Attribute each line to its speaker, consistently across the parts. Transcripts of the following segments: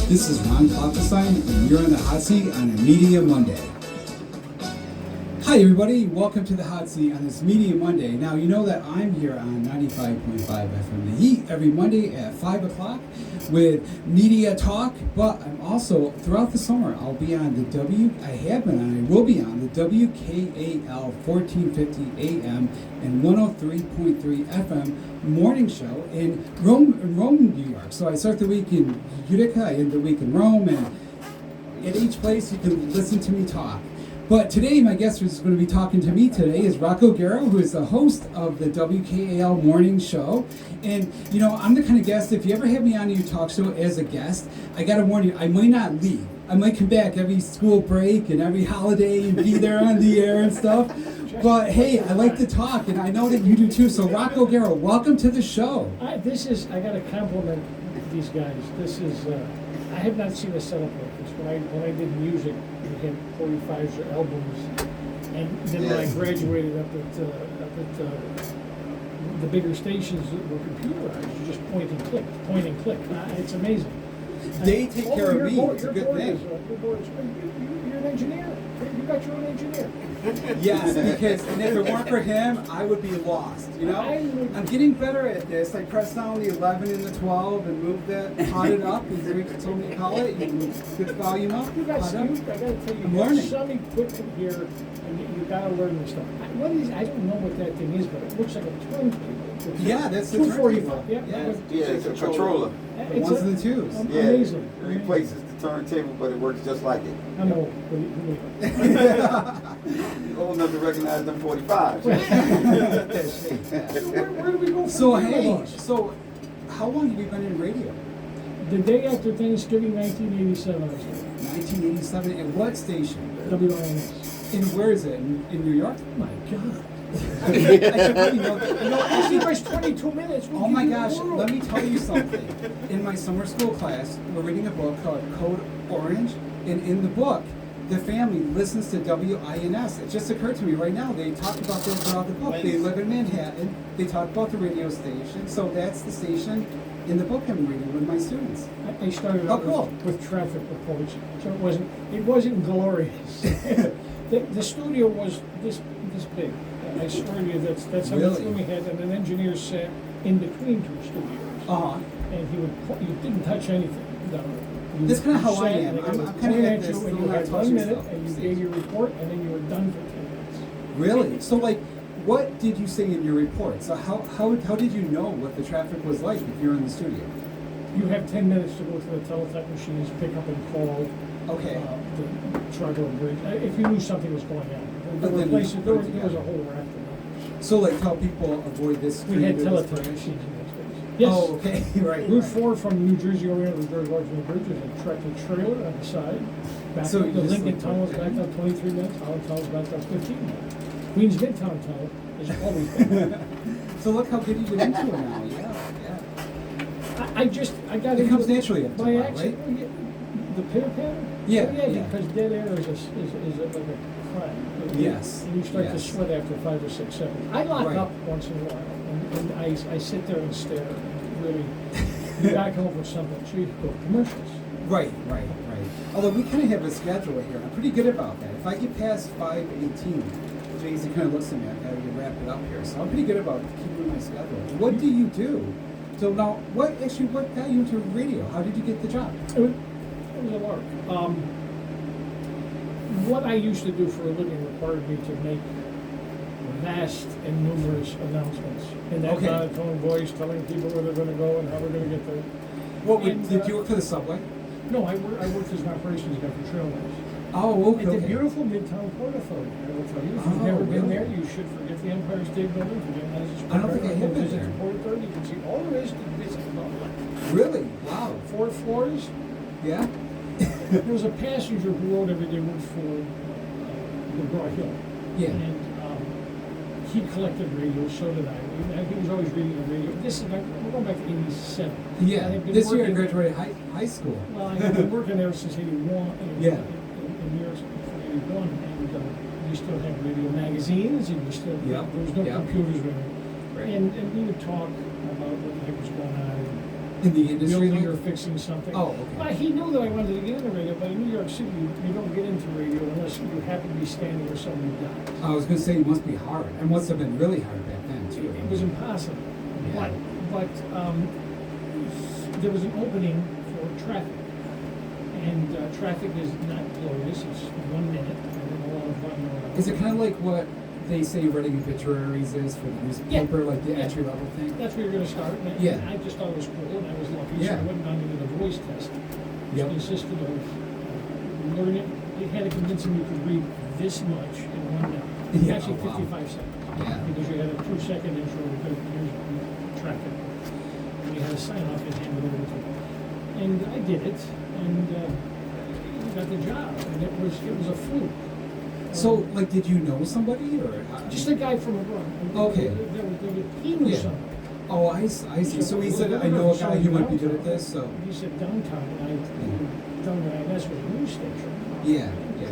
Speaker 1: This is Ron Klopfanstein, and you're on the hot seat on a Media Monday. Hi, everybody. Welcome to the hot seat on this Media Monday. Now, you know that I'm here on 95.5 FM The Heat every Monday at 5 o'clock with Media Talk, but I'm also, throughout the summer, I'll be on the I will be on the WKAL 1450 AM and 103.3 FM morning show in Rome, New York. So I start the week in Utica, I end the week in Rome, and at each place you can listen to me talk. But today, my guest who's going to be talking to me today is Rocco Garro, who is the host of the WKAL Morning Show. And, you know, I'm the kind of guest, if you ever have me on your talk show as a guest, I got to warn you, I might not leave. I might come back every school break and every holiday and be there on the air and stuff. But, hey, I like to talk, and I know that you do too. So, Rocco Garro, welcome to the show.
Speaker 2: I got to compliment these guys. I have not seen a setup like this. When I did music, we had 45s or albums, and then when I graduated up at the bigger stations that were computerized, you just point and click. It's amazing.
Speaker 1: They take care of me. It's a good thing.
Speaker 2: You're an engineer. You got your own engineer.
Speaker 1: Yes, because and if it weren't for him, I would be lost. You know, I'm getting better at this. I press down the 11 and the 12 and move that, hot it up, as we told me to call it. You put the volume up.
Speaker 2: I got to tell you, there's some equipment here, and you got to learn this stuff. I don't know what that thing is, but it looks like a turntable.
Speaker 1: Yeah, that's the
Speaker 2: 245.
Speaker 3: Yeah, it's a controller.
Speaker 1: The ones and the twos.
Speaker 2: Amazing.
Speaker 3: It replaces the turntable, but it works just like it.
Speaker 2: I'm old.
Speaker 3: Old enough to recognize them 45s.
Speaker 2: Where do we go from
Speaker 1: So,
Speaker 2: here?
Speaker 1: hey, how long have you been in radio?
Speaker 2: The day after Thanksgiving, 1987, I was here.
Speaker 1: 1987, at what station?
Speaker 2: WINS.
Speaker 1: And where is it? In New York?
Speaker 2: Oh my God.
Speaker 1: Actually,
Speaker 2: Actually, 22 minutes.
Speaker 1: oh my gosh, let me tell you something. In my summer school class, we're reading a book called Code Orange, and in the book, the family listens to WINS. It just occurred to me right now, they talk about this throughout the book. They live in Manhattan, they talk about the radio station, so that's the station in the book I'm reading with my students.
Speaker 2: I started out with traffic reports, so it wasn't glorious. The studio was this big. I swear to you, that's how much room we had, and an engineer sat in between two studios. And you didn't touch anything.
Speaker 1: That's kind of how I am. I'm kind of at this.
Speaker 2: And you had 1 minute, and you gave your report, and then you were done for 10 minutes.
Speaker 1: Really? So, like, what did you say in your report? So, how did you know what the traffic was like if you're in the studio?
Speaker 2: You have 10 minutes to go to the teletype machines, pick up and call.
Speaker 1: Okay.
Speaker 2: The truck or bridge. If you knew something was going on. There was a whole raft of them.
Speaker 1: So, like, how people avoid this?
Speaker 2: We had teletype machines in those days. Yes.
Speaker 1: Oh, okay. Right.
Speaker 2: Route 4 from New Jersey over to the George Washington Bridge is a tractor trailer on the side.
Speaker 1: So
Speaker 2: the Lincoln Tunnel is backed up 23 minutes. Holland Tunnel is backed up 15 minutes. Queens Midtown Tunnel is always backed.
Speaker 1: So look how good you get into it now. Yeah.
Speaker 2: I got
Speaker 1: it comes naturally up to
Speaker 2: by
Speaker 1: you,
Speaker 2: accident.
Speaker 1: right?
Speaker 2: The pitter patter?
Speaker 1: Yeah.
Speaker 2: Because dead air is like a crime.
Speaker 1: Yes.
Speaker 2: And you start to sweat after 5 or 6 seconds. I lock up once in a while, and I sit there and stare. And really, you got to come up with something. So you go commercials.
Speaker 1: Right. Although we kind of have a schedule here. I'm pretty good about that. If I get past 5:18, Jay-Z kind of looks at me. I got to wrap it up here. So I'm pretty good about keeping my schedule. What do you do? So now, what got you into radio? How did you get the job?
Speaker 2: It was a lark. What I used to do for a living required me to make vast and numerous announcements in that monotone voice, telling people where they're going to go and how we're going to get there.
Speaker 1: Did you work for the subway?
Speaker 2: No, I worked as an operations guy for Trailways.
Speaker 1: Oh, okay.
Speaker 2: At the beautiful Midtown Port Authority. I will tell you, if you've never been there, you should forget the Empire State Building.
Speaker 1: I don't think I have been there.
Speaker 2: The Port Authority, you can see all there is to visit about life.
Speaker 1: Really? Wow.
Speaker 2: 4 floors.
Speaker 1: Yeah.
Speaker 2: There was a passenger who rode every day route for McGraw Hill.
Speaker 1: Yeah.
Speaker 2: And he collected radio, so did I. He was always reading the radio. We're going back to 87.
Speaker 1: Yeah. This year I graduated high school.
Speaker 2: Well, I've been working there since 81.
Speaker 1: Yeah.
Speaker 2: In years before 81. And we still had radio magazines, and there was no computers.
Speaker 1: Right.
Speaker 2: And we would talk about what the heck was going on.
Speaker 1: In the industry?
Speaker 2: building or fixing something.
Speaker 1: Oh, okay.
Speaker 2: But he knew that I wanted to get into radio, but in New York City, you don't get into radio unless you happen to be standing where somebody dies.
Speaker 1: I was going to say it must be hard. It must have been really hard back then, too.
Speaker 2: It was impossible.
Speaker 1: Yeah.
Speaker 2: But there was an opening for traffic. And traffic is not glorious. It's 1 minute. And then a lot of
Speaker 1: Is it kind of like what they say writing obituaries is for the newspaper, like the entry level thing?
Speaker 2: That's where you're going to start. And
Speaker 1: Yeah.
Speaker 2: I just thought it was cool, and I was lucky.
Speaker 1: Yeah.
Speaker 2: So I went on to the voice test, which
Speaker 1: Yep.
Speaker 2: consisted of learning. It had to convince me you could read this much in 1 minute.
Speaker 1: Yeah,
Speaker 2: Actually,
Speaker 1: oh, wow.
Speaker 2: 55 seconds.
Speaker 1: Yeah.
Speaker 2: Because you had a 2-second intro because here's traffic. And you had to sign off and hand it over to them. And I did it, and got the job. And it was a fluke.
Speaker 1: So, like, did you know somebody, or
Speaker 2: Just a guy from abroad.
Speaker 1: Okay.
Speaker 2: He knew
Speaker 1: Yeah.
Speaker 2: somebody.
Speaker 1: Oh, I see. So he said, "I know a guy who might be good at this." So
Speaker 2: He said downtown, and I told him that's was a news station.
Speaker 1: yeah, yeah,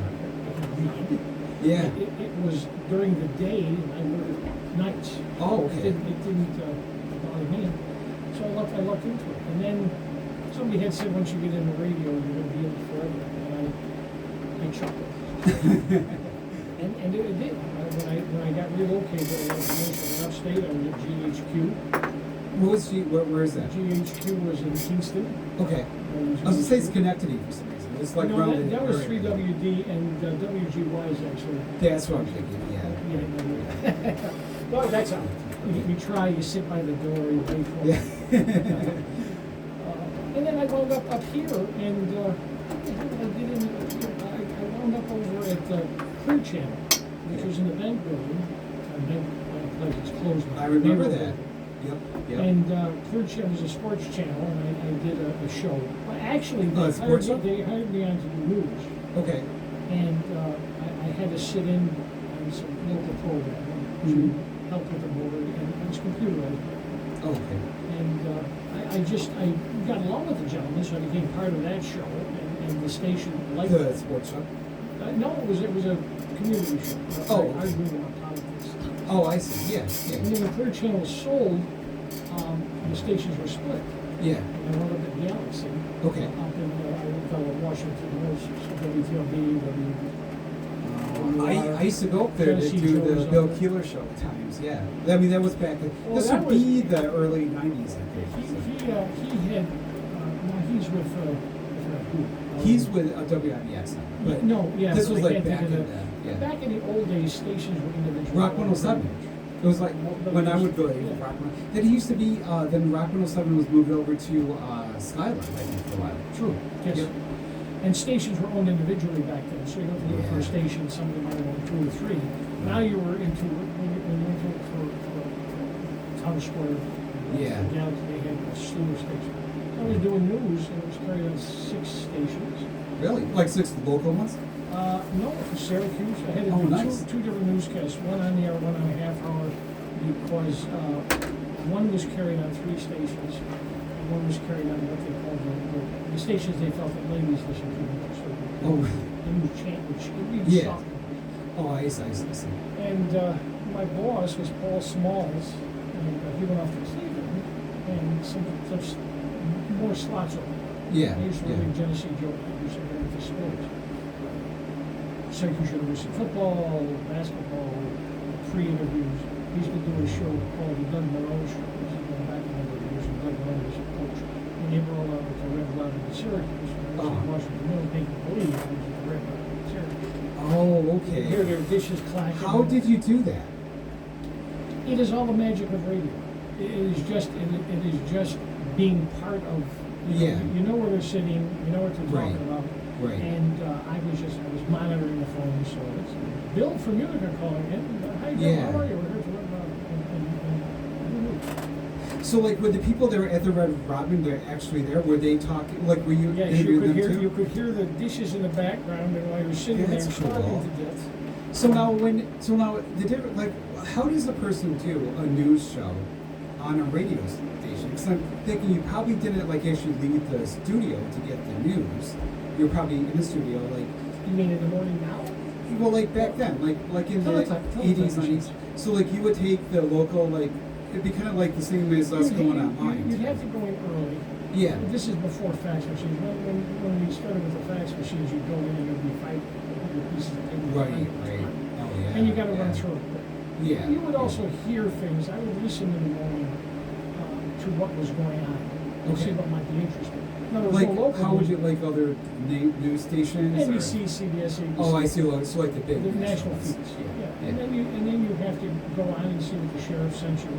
Speaker 2: I could read.
Speaker 1: yeah.
Speaker 2: It was during the day, and I worked nights.
Speaker 1: Oh, okay.
Speaker 2: It didn't bother me. So I looked into it. And then somebody had said, once you get into radio, you're going to be in it forever. And I chuckled. and it did. When I got relocated, I went upstate. I was at GHQ.
Speaker 1: Where is that?
Speaker 2: GHQ was in Kingston.
Speaker 1: Okay. I was gonna say it's Schenectady for some reason. It's like
Speaker 2: No,
Speaker 1: rounded.
Speaker 2: that was
Speaker 1: area.
Speaker 2: 3WD, and WGY is actually.
Speaker 1: That's what I'm thinking. Yeah.
Speaker 2: Yeah, no. Well, that's how. You try, you sit by the door, you wait for
Speaker 1: Yeah.
Speaker 2: it. And then I wound up here, and I wound up over at Clear Channel, which was in the bank building. Bank place is closed now.
Speaker 1: I remember
Speaker 2: Neighborhood.
Speaker 1: that. Yep.
Speaker 2: And Clear Channel was a sports channel, and I did a show. Well, actually,
Speaker 1: Oh, a sports show?
Speaker 2: they hired me on to do news.
Speaker 1: Okay.
Speaker 2: And I had to sit in on some local programming
Speaker 1: Mhm.
Speaker 2: to help with the board, and it was computerized.
Speaker 1: Oh, okay.
Speaker 2: And I got along with the gentleman, so I became part of that show, and the station liked
Speaker 1: The
Speaker 2: it.
Speaker 1: sports show.
Speaker 2: No, it was a community show.
Speaker 1: Oh,
Speaker 2: I
Speaker 1: okay.
Speaker 2: argued about politics.
Speaker 1: Oh, I see. Yeah.
Speaker 2: And then the Clear Channel was sold, the stations were split.
Speaker 1: Yeah.
Speaker 2: And I wound up at Galaxy.
Speaker 1: Okay.
Speaker 2: Up in Washington, WTLB,
Speaker 1: I used to go up there to
Speaker 2: Tennessee
Speaker 1: do the
Speaker 2: Joe's
Speaker 1: Bill
Speaker 2: on it.
Speaker 1: Keeler show at times. Yeah. I mean, that was back.
Speaker 2: Well,
Speaker 1: This
Speaker 2: that
Speaker 1: would be
Speaker 2: was-
Speaker 1: the early '90s, I think.
Speaker 2: He had, no, he's with who?
Speaker 1: He's with WIBX now. But
Speaker 2: No, yeah.
Speaker 1: this
Speaker 2: but
Speaker 1: was
Speaker 2: I
Speaker 1: like
Speaker 2: can't
Speaker 1: back
Speaker 2: think
Speaker 1: in
Speaker 2: of
Speaker 1: the
Speaker 2: Back in the old days, stations were individual.
Speaker 1: Rock 107. It was like when I would go to
Speaker 2: Yeah.
Speaker 1: Rock 107. Then it used to be. Then Rock 107 was moved over to Skyline, I think, for a while.
Speaker 2: True, yes.
Speaker 1: Yep.
Speaker 2: And stations were owned individually back then, so you don't have to look for a
Speaker 1: Yeah.
Speaker 2: station, somebody might have owned 2 or 3. Now you were into, when you went to for Town Square,
Speaker 1: Yeah.
Speaker 2: Galaxy, they had a slew of stations. I was doing news, and it was carried on 6 stations.
Speaker 1: Really? Like 6 local ones?
Speaker 2: No, for Syracuse, I had to
Speaker 1: Oh,
Speaker 2: do
Speaker 1: nice.
Speaker 2: two different newscasts, one on the air, 1.5 hour, because one was carried on 3 stations, and one was carried on what they called the stations they felt that ladies listened to more. So
Speaker 1: Oh,
Speaker 2: the news chant, which it
Speaker 1: Yeah.
Speaker 2: soft.
Speaker 1: oh, I see.
Speaker 2: And my boss was Paul Smalls, and he went off to Cleveland, and some more slots open.
Speaker 1: Yeah.
Speaker 2: I used to read Genesee Joe, I used to read for sports. Syracuse University football, basketball, pre-interviews. He used to do a show called the Doug Moreau Show. This is going back a number of years, and Doug Moreau was a coach. And they were all out with the Red Robin in Syracuse. And
Speaker 1: Oh.
Speaker 2: Washington Mill, they could believe it was the Red Robin in Syracuse.
Speaker 1: Oh,
Speaker 2: You
Speaker 1: okay.
Speaker 2: hear their dishes clacking.
Speaker 1: How did you do that?
Speaker 2: It is all the magic of radio. It is just being part of.
Speaker 1: Yeah.
Speaker 2: You know where they're sitting. You know what they're
Speaker 1: Right.
Speaker 2: talking about.
Speaker 1: Right.
Speaker 2: And I was monitoring the phone, so it's Bill from Utica calling in. Hi, Bill,
Speaker 1: Yeah.
Speaker 2: how are you? We're here to learn about and
Speaker 1: So, like, were the people that were at the Red Robin, they're actually there? Were they talking? Like, were you
Speaker 2: yes, you
Speaker 1: interviewing
Speaker 2: could
Speaker 1: them
Speaker 2: hear
Speaker 1: too?
Speaker 2: you could hear the dishes in the background, and while you're sitting there
Speaker 1: That's
Speaker 2: starving
Speaker 1: cool.
Speaker 2: to death.
Speaker 1: So now, the different, like, how does a person do a news show on a radio station? Because I'm thinking you probably didn't like actually leave the studio to get the news. You're probably in the studio, like,
Speaker 2: You mean in the morning now?
Speaker 1: well, like back then, like in the
Speaker 2: Teletype
Speaker 1: 80s, 90s.
Speaker 2: machines.
Speaker 1: So, like, you would take the local, like, it'd be kind of like the same as us going online.
Speaker 2: You'd have to go in early,
Speaker 1: Yeah.
Speaker 2: But this is before fax machines. When we started with the fax machines, you'd go in and there'd be 500 pieces of paper.
Speaker 1: Right. Oh yeah.
Speaker 2: And you got to run
Speaker 1: yeah.
Speaker 2: through it.
Speaker 1: Yeah.
Speaker 2: You would also hear things. I would listen in the morning to what was going on and see
Speaker 1: Okay.
Speaker 2: what might be interesting. Now, there was
Speaker 1: Like,
Speaker 2: no local
Speaker 1: how would
Speaker 2: news.
Speaker 1: you like other news stations? or-
Speaker 2: NBC, CBS, ABC.
Speaker 1: Oh, I see. So like the big
Speaker 2: The national
Speaker 1: ones.
Speaker 2: feeds.
Speaker 1: Yeah.
Speaker 2: And then you have to go on and see what the sheriff sent you.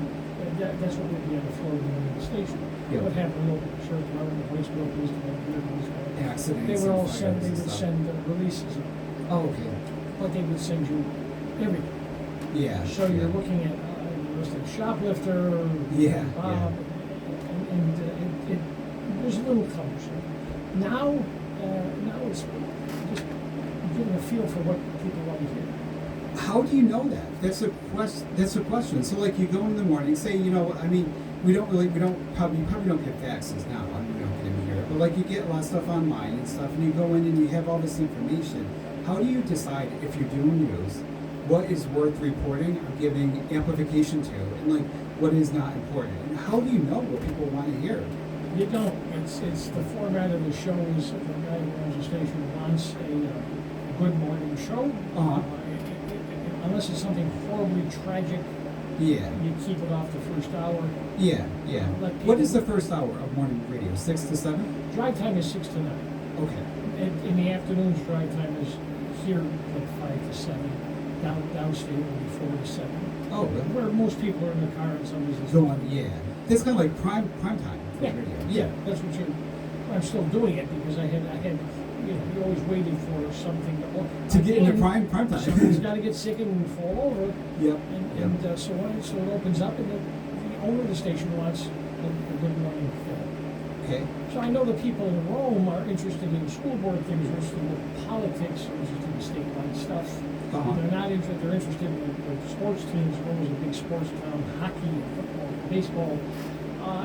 Speaker 2: That's what would be on the floor of the station.
Speaker 1: Yeah.
Speaker 2: What happened local, the sheriff department, the Waitsville police department,
Speaker 1: Accidents.
Speaker 2: they would all
Speaker 1: and
Speaker 2: send. They
Speaker 1: fires
Speaker 2: would
Speaker 1: and
Speaker 2: send releases,
Speaker 1: stuff. Oh, okay.
Speaker 2: but they would send you everything.
Speaker 1: Yeah.
Speaker 2: So
Speaker 1: yeah.
Speaker 2: you're looking at arrested shoplifter,
Speaker 1: Yeah,
Speaker 2: Bob, and it was a little cumbersome. Now it's just getting a feel for what people want to hear.
Speaker 1: How do you know that? That's a question. So like you go in the morning, say, I mean, we probably don't get faxes now. I mean, we don't get them here, but like you get a lot of stuff online and stuff, and you go in and you have all this information. How do you decide if you're doing news, what is worth reporting or giving amplification to, and like what is not important? And how do you know what people want to hear?
Speaker 2: You don't. It's the format of the show is the guy who runs the station wants a good morning show.
Speaker 1: Uh-huh.
Speaker 2: Unless it's something horribly tragic,
Speaker 1: Yeah.
Speaker 2: you keep it off the first hour.
Speaker 1: Yeah.
Speaker 2: Let
Speaker 1: What
Speaker 2: people-
Speaker 1: is the first hour of morning radio? 6 to 7?
Speaker 2: Drive time is 6 to 9.
Speaker 1: Okay.
Speaker 2: In the afternoons, drive time is here like 5 to 7. Downstate will be 4 to 7.
Speaker 1: Oh, really?
Speaker 2: Where most people are in the car and somebody's
Speaker 1: Go on, yeah. That's kind of like prime time for
Speaker 2: Yeah,
Speaker 1: radio.
Speaker 2: yeah, that's what I'm still doing it because I had, you always waited for something
Speaker 1: To get into prime time.
Speaker 2: Somebody's got to get sick and fall over.
Speaker 1: Yep.
Speaker 2: So it opens up, and the owner of the station wants a good morning film.
Speaker 1: Okay.
Speaker 2: So I know the people in Rome are interested in school board things, are interested in politics, are interested in statewide stuff.
Speaker 1: Uh-huh.
Speaker 2: They're not interested. They're interested in the sports teams. Rome is a big sports town: hockey, football, baseball.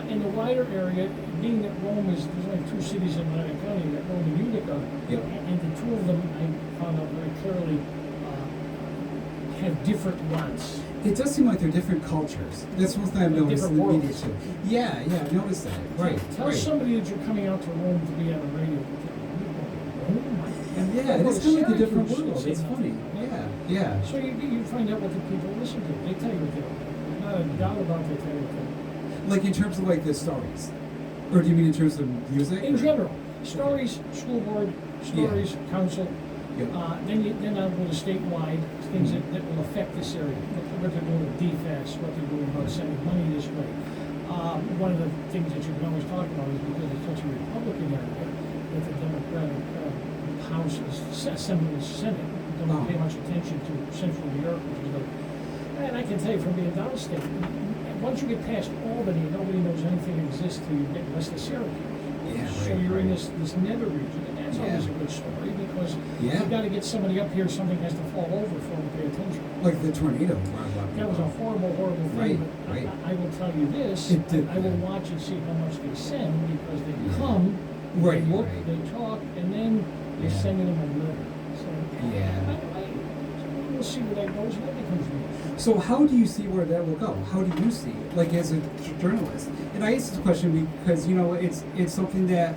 Speaker 2: In the wider area, being that Rome there's only 2 cities in Atlantic County, that Rome and Utica,
Speaker 1: Yep.
Speaker 2: and the two of them, I found out very clearly, have different wants.
Speaker 1: It does seem like they're different cultures. That's one thing I've noticed in the
Speaker 2: Different
Speaker 1: media
Speaker 2: worlds.
Speaker 1: too. Yeah, I've noticed that. Right.
Speaker 2: Tell
Speaker 1: right.
Speaker 2: somebody that you're coming out to Rome to be on the radio.
Speaker 1: And yeah, it is kind of like a different world.
Speaker 2: Say
Speaker 1: It's funny.
Speaker 2: nothing.
Speaker 1: Yeah.
Speaker 2: So you find out what the people listen to. They tell you what they don't. There's not a doubt about they tell you what they don't.
Speaker 1: Like in terms of like the stories, or do you mean in terms of music?
Speaker 2: In
Speaker 1: or-
Speaker 2: general, stories, school board, stories, council.
Speaker 1: Yep.
Speaker 2: Then I'll go to statewide, things that will affect this area. What they're doing with DFAS, what they're doing about sending money this way. One of the things that you can always talk about is because it's such a Republican area, that the Democratic House, Assembly, and Senate don't pay much attention to Central New York, which is like, and I can tell you from being downstate, once you get past Albany, nobody knows anything exists till you get west of Syracuse.
Speaker 1: Yeah,
Speaker 2: So
Speaker 1: right,
Speaker 2: you're in
Speaker 1: right.
Speaker 2: this nether region, and that's always a good story because
Speaker 1: Yeah.
Speaker 2: you got to get somebody up here. Something has to fall over for them to pay attention.
Speaker 1: Like the tornado.
Speaker 2: That was a horrible, horrible
Speaker 1: Right,
Speaker 2: thing. But
Speaker 1: right.
Speaker 2: I will tell you this:
Speaker 1: It did.
Speaker 2: I will watch and see how much they send because they
Speaker 1: Yeah.
Speaker 2: come,
Speaker 1: Right,
Speaker 2: they look,
Speaker 1: right.
Speaker 2: they talk, and then they're
Speaker 1: Yeah.
Speaker 2: sending them a letter. So
Speaker 1: Yeah.
Speaker 2: we'll see where that goes, and that becomes news.
Speaker 1: So how do you see where that will go? How do you see, like as a journalist? And I ask this question because it's something that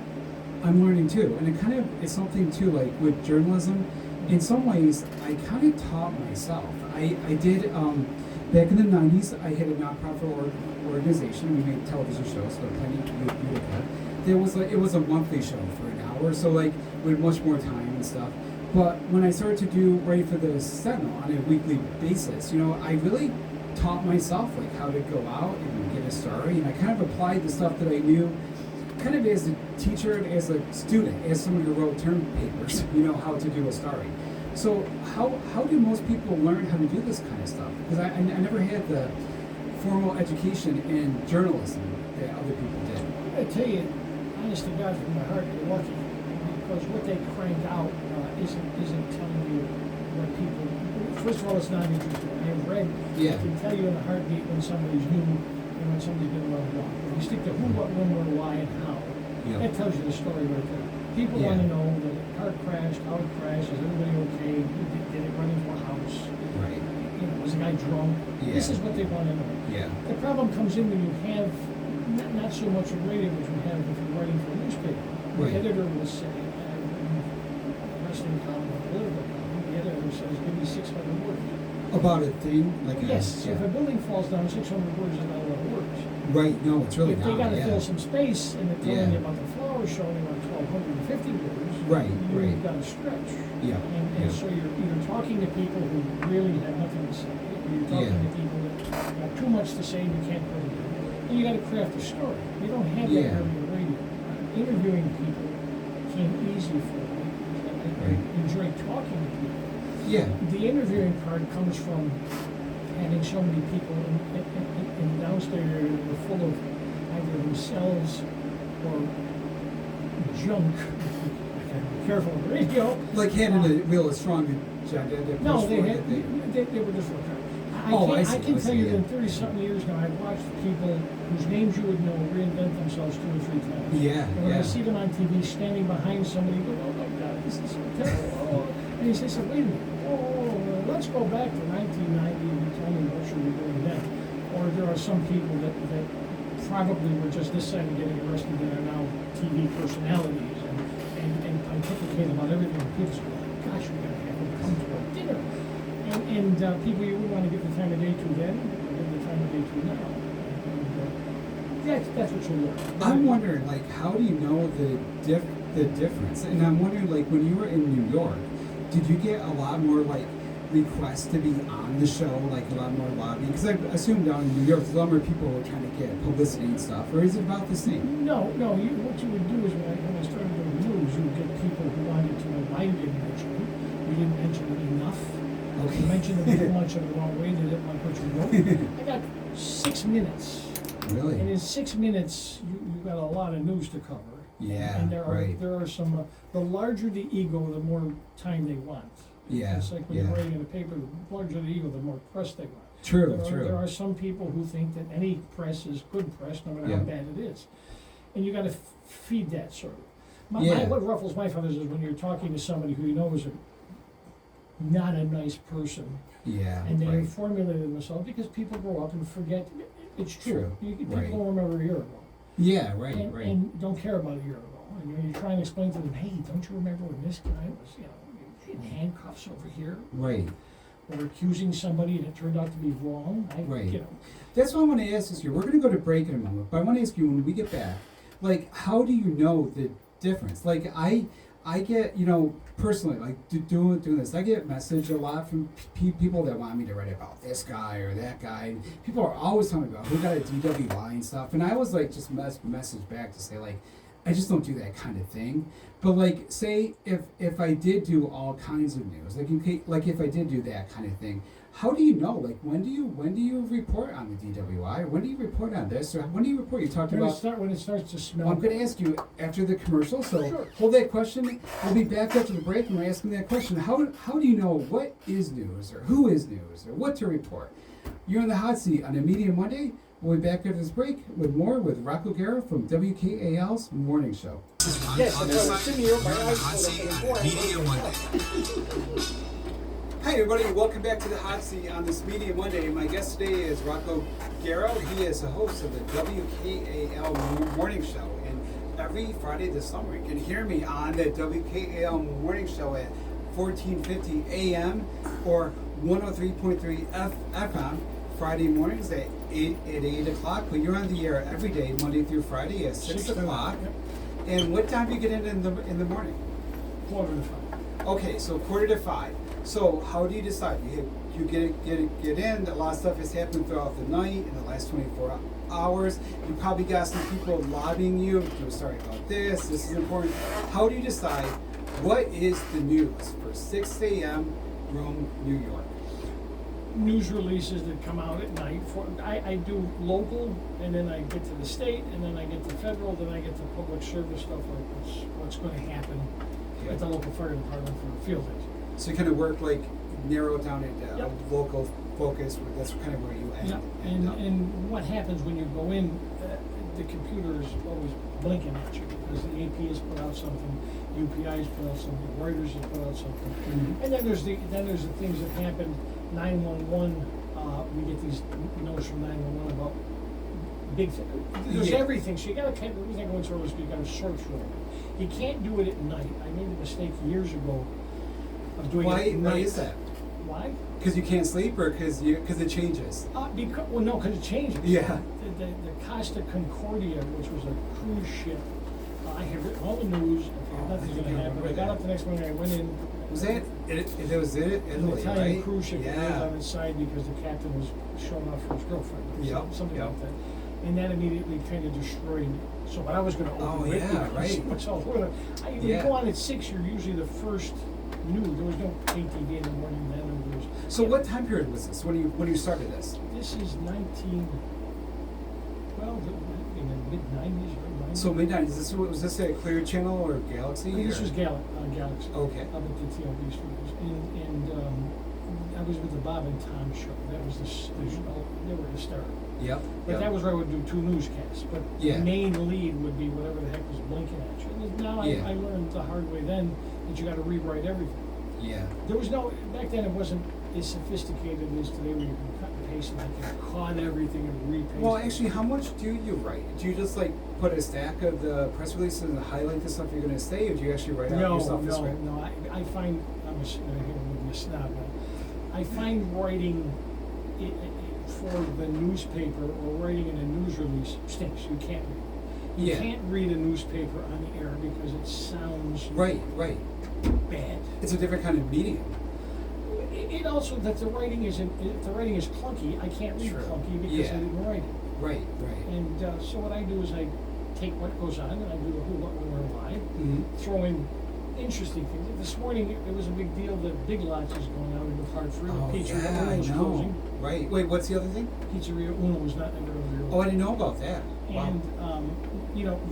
Speaker 1: I'm learning too, and it's something too, like with journalism. In some ways, I kind of taught myself. I did back in the '90s. I had a nonprofit organization. We made television shows, but plenty of Utica. It was a monthly show for an hour, so like with much more time and stuff. But when I started to write for the Sentinel on a weekly basis, I really taught myself like how to go out and get a story, and I kind of applied the stuff that I knew, kind of as a teacher and as a student, as someone who wrote term papers, how to do a story. So how do most people learn how to do this kind of stuff? Because I never had the formal education in journalism that other people did.
Speaker 2: I tell you, honest to God, from my heart, you're lucky because what they crank out isn't telling you what people. First of all, it's not interesting. I have read.
Speaker 1: Yeah.
Speaker 2: I can tell you in a heartbeat when somebody's new and when somebody's been around long. If you stick to who, what, when, where, why, and how,
Speaker 1: Yeah.
Speaker 2: that tells you the story right there. People
Speaker 1: Yeah.
Speaker 2: want to know that the car crashed, how it crashed, is everybody okay? Did it run into a house?
Speaker 1: Right.
Speaker 2: Was the guy drunk?
Speaker 1: Yeah.
Speaker 2: This is what they want to know.
Speaker 1: Yeah.
Speaker 2: The problem comes in when you have not so much in radio as we have if you're writing for a newspaper.
Speaker 1: Right.
Speaker 2: The editor will say, wrestling column or political column, the editor says, give me 600 words.
Speaker 1: About a thing like
Speaker 2: Yes, so
Speaker 1: yeah.
Speaker 2: if a building falls down, 600 words is not a lot of words.
Speaker 1: Right, no, it's really
Speaker 2: If
Speaker 1: not.
Speaker 2: they got to
Speaker 1: yeah.
Speaker 2: fill some space and they're telling
Speaker 1: Yeah.
Speaker 2: you about the flowers showing around 1,250 words,
Speaker 1: Right,
Speaker 2: you've
Speaker 1: right.
Speaker 2: got to stretch.
Speaker 1: Yeah,
Speaker 2: And
Speaker 1: yeah.
Speaker 2: so you're either talking to people who really have nothing to say, or you're talking
Speaker 1: Yeah.
Speaker 2: to people that have too much to say and you can't put it in. And you got to craft a story. You don't have that
Speaker 1: Yeah.
Speaker 2: on your radio. Interviewing people came easy for me. I
Speaker 1: Right.
Speaker 2: enjoy talking to people.
Speaker 1: Yeah,
Speaker 2: The interviewing part comes from having so many people in the downstairs area who are full of either themselves or junk. I gotta be careful on the radio.
Speaker 1: like having a real strong agenda to push
Speaker 2: No, they
Speaker 1: forward
Speaker 2: had,
Speaker 1: that thing.
Speaker 2: they were just like
Speaker 1: Oh, I
Speaker 2: I
Speaker 1: see,
Speaker 2: can
Speaker 1: I
Speaker 2: tell
Speaker 1: see,
Speaker 2: you
Speaker 1: yeah.
Speaker 2: that in 30-something years now, I've watched people whose names you would know reinvent themselves 2 or 3 times.
Speaker 1: Yeah,
Speaker 2: And when
Speaker 1: yeah.
Speaker 2: I see them on TV standing behind somebody, go, oh my God, this is so terrible. Oh. And he says, wait a minute, let's go back to 1990 and tell me what should we be doing then. Or there are some people that probably were just this side of getting arrested and are now TV personalities and pontificate about everything. People say, oh, gosh, we're going to have them come to our dinner. And people you would want to give the time of day to then, or give the time of day to now. And that's what you learn.
Speaker 1: I'm wondering, like, how do you know the difference? And I'm wondering, like, when you were in New York, did you get a lot more, like, requests to be on the show, like a lot more lobbying? Because I assume down in New York, a lot more people were trying to get publicity and stuff. Or is it about the same?
Speaker 2: No. What you would do is when I started doing news, you would get people who wanted to know why you didn't mention it. You didn't mention it enough.
Speaker 1: Okay.
Speaker 2: You mentioned it too much in the wrong way. They didn't like what you wrote. I got 6 minutes.
Speaker 1: Really?
Speaker 2: And in 6 minutes, you got a lot of news to cover.
Speaker 1: Yeah,
Speaker 2: And
Speaker 1: right.
Speaker 2: there are some, the larger the ego, the more time they want.
Speaker 1: Yeah,
Speaker 2: It's like when
Speaker 1: yeah.
Speaker 2: you're writing in a paper, the larger the ego, the more press they want.
Speaker 1: True,
Speaker 2: There
Speaker 1: true.
Speaker 2: are some people who think that any press is good press, no matter
Speaker 1: Yeah.
Speaker 2: how bad it is. And you gotta feed that sort of.
Speaker 1: Yeah.
Speaker 2: What ruffles my feathers is when you're talking to somebody who you know is not a nice person,
Speaker 1: Yeah,
Speaker 2: and they
Speaker 1: right.
Speaker 2: formulated themselves, because people grow up and forget. It's true.
Speaker 1: True,
Speaker 2: People
Speaker 1: right.
Speaker 2: don't remember a year ago.
Speaker 1: Yeah, right,
Speaker 2: and,
Speaker 1: right.
Speaker 2: and don't care about a year ago. And you're trying to explain to them, hey, don't you remember when this guy was, in handcuffs over here,
Speaker 1: Right.
Speaker 2: or accusing somebody and it turned out to be wrong?
Speaker 1: Right. That's what I want to ask this year. We're going to go to break in a moment, but I want to ask you, when we get back, like, how do you know the difference? Like, I get, personally, like, doing this, I get message a lot from people that want me to write about this guy or that guy. And people are always telling me about who got a DWI and stuff, and I always, like, just message back to say, like, I just don't do that kind of thing. But, like, say if I did do all kinds of news, like if I did do that kind of thing, how do you know? Like, when do you report on the DWI? Or when do you report on this? Or when do you report? You talked about.
Speaker 2: When it starts to smell.
Speaker 1: Well, I'm going to ask you after the commercial, so
Speaker 2: Sure.
Speaker 1: hold that question. We'll be back after the break, and we're asking that question. How do you know what is news, or who is news, or what to report? You're in the hot seat on a Media Monday. We'll be back after this break with more with Rocco Garro from WKAL's Morning Show.
Speaker 2: Yes, that's why I'm sitting here, my eyes full of
Speaker 1: Media Monday. Hi everybody, welcome back to the Hot Seat on this Media Monday. My guest today is Rocco Garro. He is the host of the WKAL Morning Show. And every Friday this summer, you can hear me on the WKAL Morning Show at 1450 AM or 103.3 FM Friday mornings at 8 o'clock. But you're on the air every day, Monday through Friday at 6 o'clock.
Speaker 2: Yep.
Speaker 1: And what time do you get in the morning?
Speaker 2: 4:45.
Speaker 1: Okay, so 4:45. So how do you decide? You get in. A lot of stuff has happened throughout the night in the last 24 hours. You probably got some people lobbying you. You're sorry about this. This is important. How do you decide what is the news for 6 a.m. Rome, New York?
Speaker 2: News releases that come out at night. I do local, and then I get to the state, and then I get to federal, then I get to public service stuff, like what's going to happen at the local fire department for field days.
Speaker 1: So you kind of work, like, narrow it down into
Speaker 2: Yep.
Speaker 1: local focus. That's kind of where you end.
Speaker 2: Yeah,
Speaker 1: end up.
Speaker 2: and what happens when you go in, the computer is always blinking at you, because the AP has put out something, UPI has put out something, Reuters has put out something.
Speaker 1: Mhm.
Speaker 2: And then there's the things that happen. 911, we get these notes from 911 about big thing. There's
Speaker 1: Yeah.
Speaker 2: everything. So you got to kind of, everything going through is you got to search for it. You can't do it at night. I made a mistake years ago of doing it at night.
Speaker 1: Why is that?
Speaker 2: Why?
Speaker 1: Because you can't sleep, or because it changes?
Speaker 2: Because it changes.
Speaker 1: Yeah.
Speaker 2: The Costa Concordia, which was a cruise ship, I had written all the news. Nothing's going to happen. I got up the next morning. I went in.
Speaker 1: Was that it? It was it?
Speaker 2: An
Speaker 1: Italy,
Speaker 2: Italian
Speaker 1: right?
Speaker 2: cruise ship that was
Speaker 1: Yeah.
Speaker 2: on its side because the captain was showing off for his girlfriend.
Speaker 1: Yep,
Speaker 2: Something
Speaker 1: yep.
Speaker 2: like that. And that immediately kind of destroyed. So what I was going to open with,
Speaker 1: yeah, right.
Speaker 2: When you
Speaker 1: Yeah.
Speaker 2: go on at 6, you're usually the first news. There was no KTV in the morning then.
Speaker 1: So what time period was this when you started this?
Speaker 2: This is in the mid-90s.
Speaker 1: So midnight. Was this a Clear Channel or Galaxy?
Speaker 2: This
Speaker 1: or?
Speaker 2: was Galaxy.
Speaker 1: Okay.
Speaker 2: Up at the TLB studios. And I was with the Bob and Tom show. That was they were hysterical.
Speaker 1: Yep.
Speaker 2: But that was where I would do 2 newscasts. But
Speaker 1: Yeah.
Speaker 2: the main lead would be whatever the heck was blinking at you. And now
Speaker 1: Yeah.
Speaker 2: I learned the hard way then that you got to rewrite everything.
Speaker 1: Yeah.
Speaker 2: There was no, back then it wasn't as sophisticated as today where you can cut and paste and I can cut everything and repaste.
Speaker 1: Well, actually, how much do you write? Do you just like put a stack of the press releases and highlight the stuff you're going to say, or do you actually write out yourself the script?
Speaker 2: No. I find, I'm a snob now. I find writing for the newspaper or writing in a news release stinks. You can't read. You can't read a newspaper on the air because it sounds
Speaker 1: Right.
Speaker 2: bad.
Speaker 1: It's a different kind of medium.
Speaker 2: It also that the writing is clunky. I can't read
Speaker 1: True.
Speaker 2: clunky because I didn't write it.
Speaker 1: Right.
Speaker 2: And so what I do is I take what goes on and I do the who, what, when, where, why.
Speaker 1: Mm-hmm.
Speaker 2: Throw in interesting things. This morning it was a big deal that Big Lots is going out into Hartford. Pizzeria Uno is closing.
Speaker 1: Right. Wait, what's the other thing?
Speaker 2: Pizzeria Uno is not in the
Speaker 1: Oh, I didn't know about that. Wow.
Speaker 2: And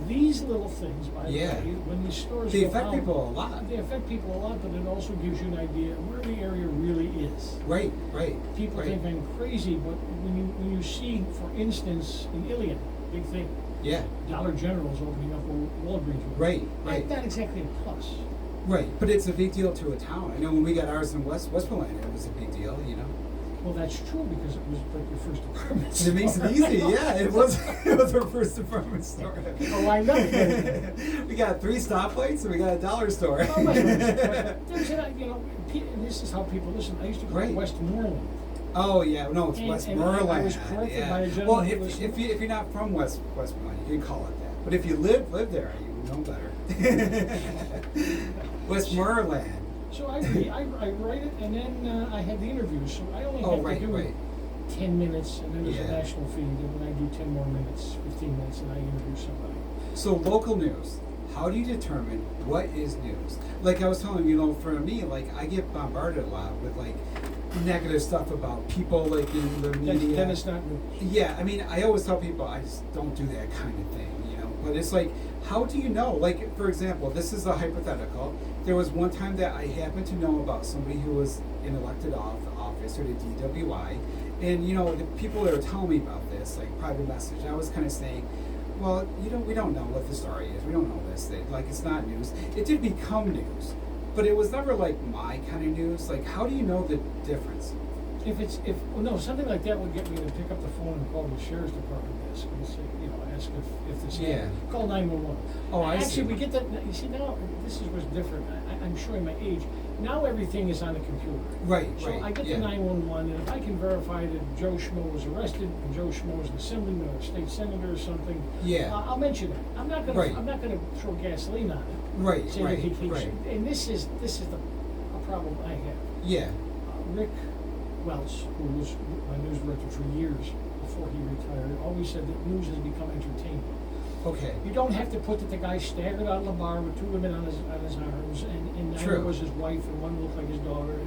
Speaker 2: these little things, by the way, when these stores
Speaker 1: They
Speaker 2: go
Speaker 1: affect
Speaker 2: out,
Speaker 1: people a lot.
Speaker 2: They affect people a lot, but it also gives you an idea of where the area really is.
Speaker 1: Right.
Speaker 2: People think I'm crazy, but when you see, for instance, in Ilion, big thing.
Speaker 1: Yeah.
Speaker 2: Dollar General is opening up where Walgreens was.
Speaker 1: Right.
Speaker 2: That's not exactly a plus.
Speaker 1: Right, but it's a big deal to a town. I know when we got ours in Westmoreland, it was a big deal,
Speaker 2: Well, that's true because it was like your first department store.
Speaker 1: It makes it easy, yeah. It was our first department store.
Speaker 2: People lined up.
Speaker 1: We got 3 stoplights and we got a dollar store.
Speaker 2: There's and this is how people listen. I used to call it Westmoreland.
Speaker 1: Oh yeah, no, it's Westmoreland.
Speaker 2: I was corrected by a gentleman.
Speaker 1: Well, if you're not from Westmoreland, you can call it that. But if you live there, you know better. Westmoreland.
Speaker 2: So I write it, and then I had the interviews. So I only have to do 10 minutes, and then there's a national feed, and then I do 10 more minutes, 15 minutes, and I interview somebody.
Speaker 1: So local news. How do you determine what is news? Like I was telling you, for me, like I get bombarded a lot with like negative stuff about people like in the media.
Speaker 2: Then it's not news.
Speaker 1: Yeah, I mean, I always tell people I just don't do that kind of thing, But it's like, how do you know? Like, for example, this is a hypothetical. There was one time that I happened to know about somebody who was in elected office or the DWI, and the people that were telling me about this, like private message, I was kind of saying, well, we don't know what the story is. We don't know this. Like, it's not news. It did become news, but it was never like my kind of news. Like, how do you know the difference?
Speaker 2: Something like that would get me to pick up the phone and call the sheriff's department desk and say, ask if this happened. Call 911.
Speaker 1: Oh, I see.
Speaker 2: Actually, we get that. You see, now this is what's different. I'm showing my age. Now everything is on the computer.
Speaker 1: Right.
Speaker 2: So I get the 911, and if I can verify that Joe Schmo was arrested and Joe Schmo is an assemblyman or a state senator or something, I'll mention it. I'm not gonna throw gasoline on it.
Speaker 1: Right.
Speaker 2: Say that he And this is a problem I have.
Speaker 1: Yeah.
Speaker 2: Rick Wells, who was my news director for years before he retired, always said that news has become entertainment.
Speaker 1: Okay.
Speaker 2: You don't have to put that the guy staggered out of the bar with 2 women on his arms, and one was his wife and one looked like his daughter.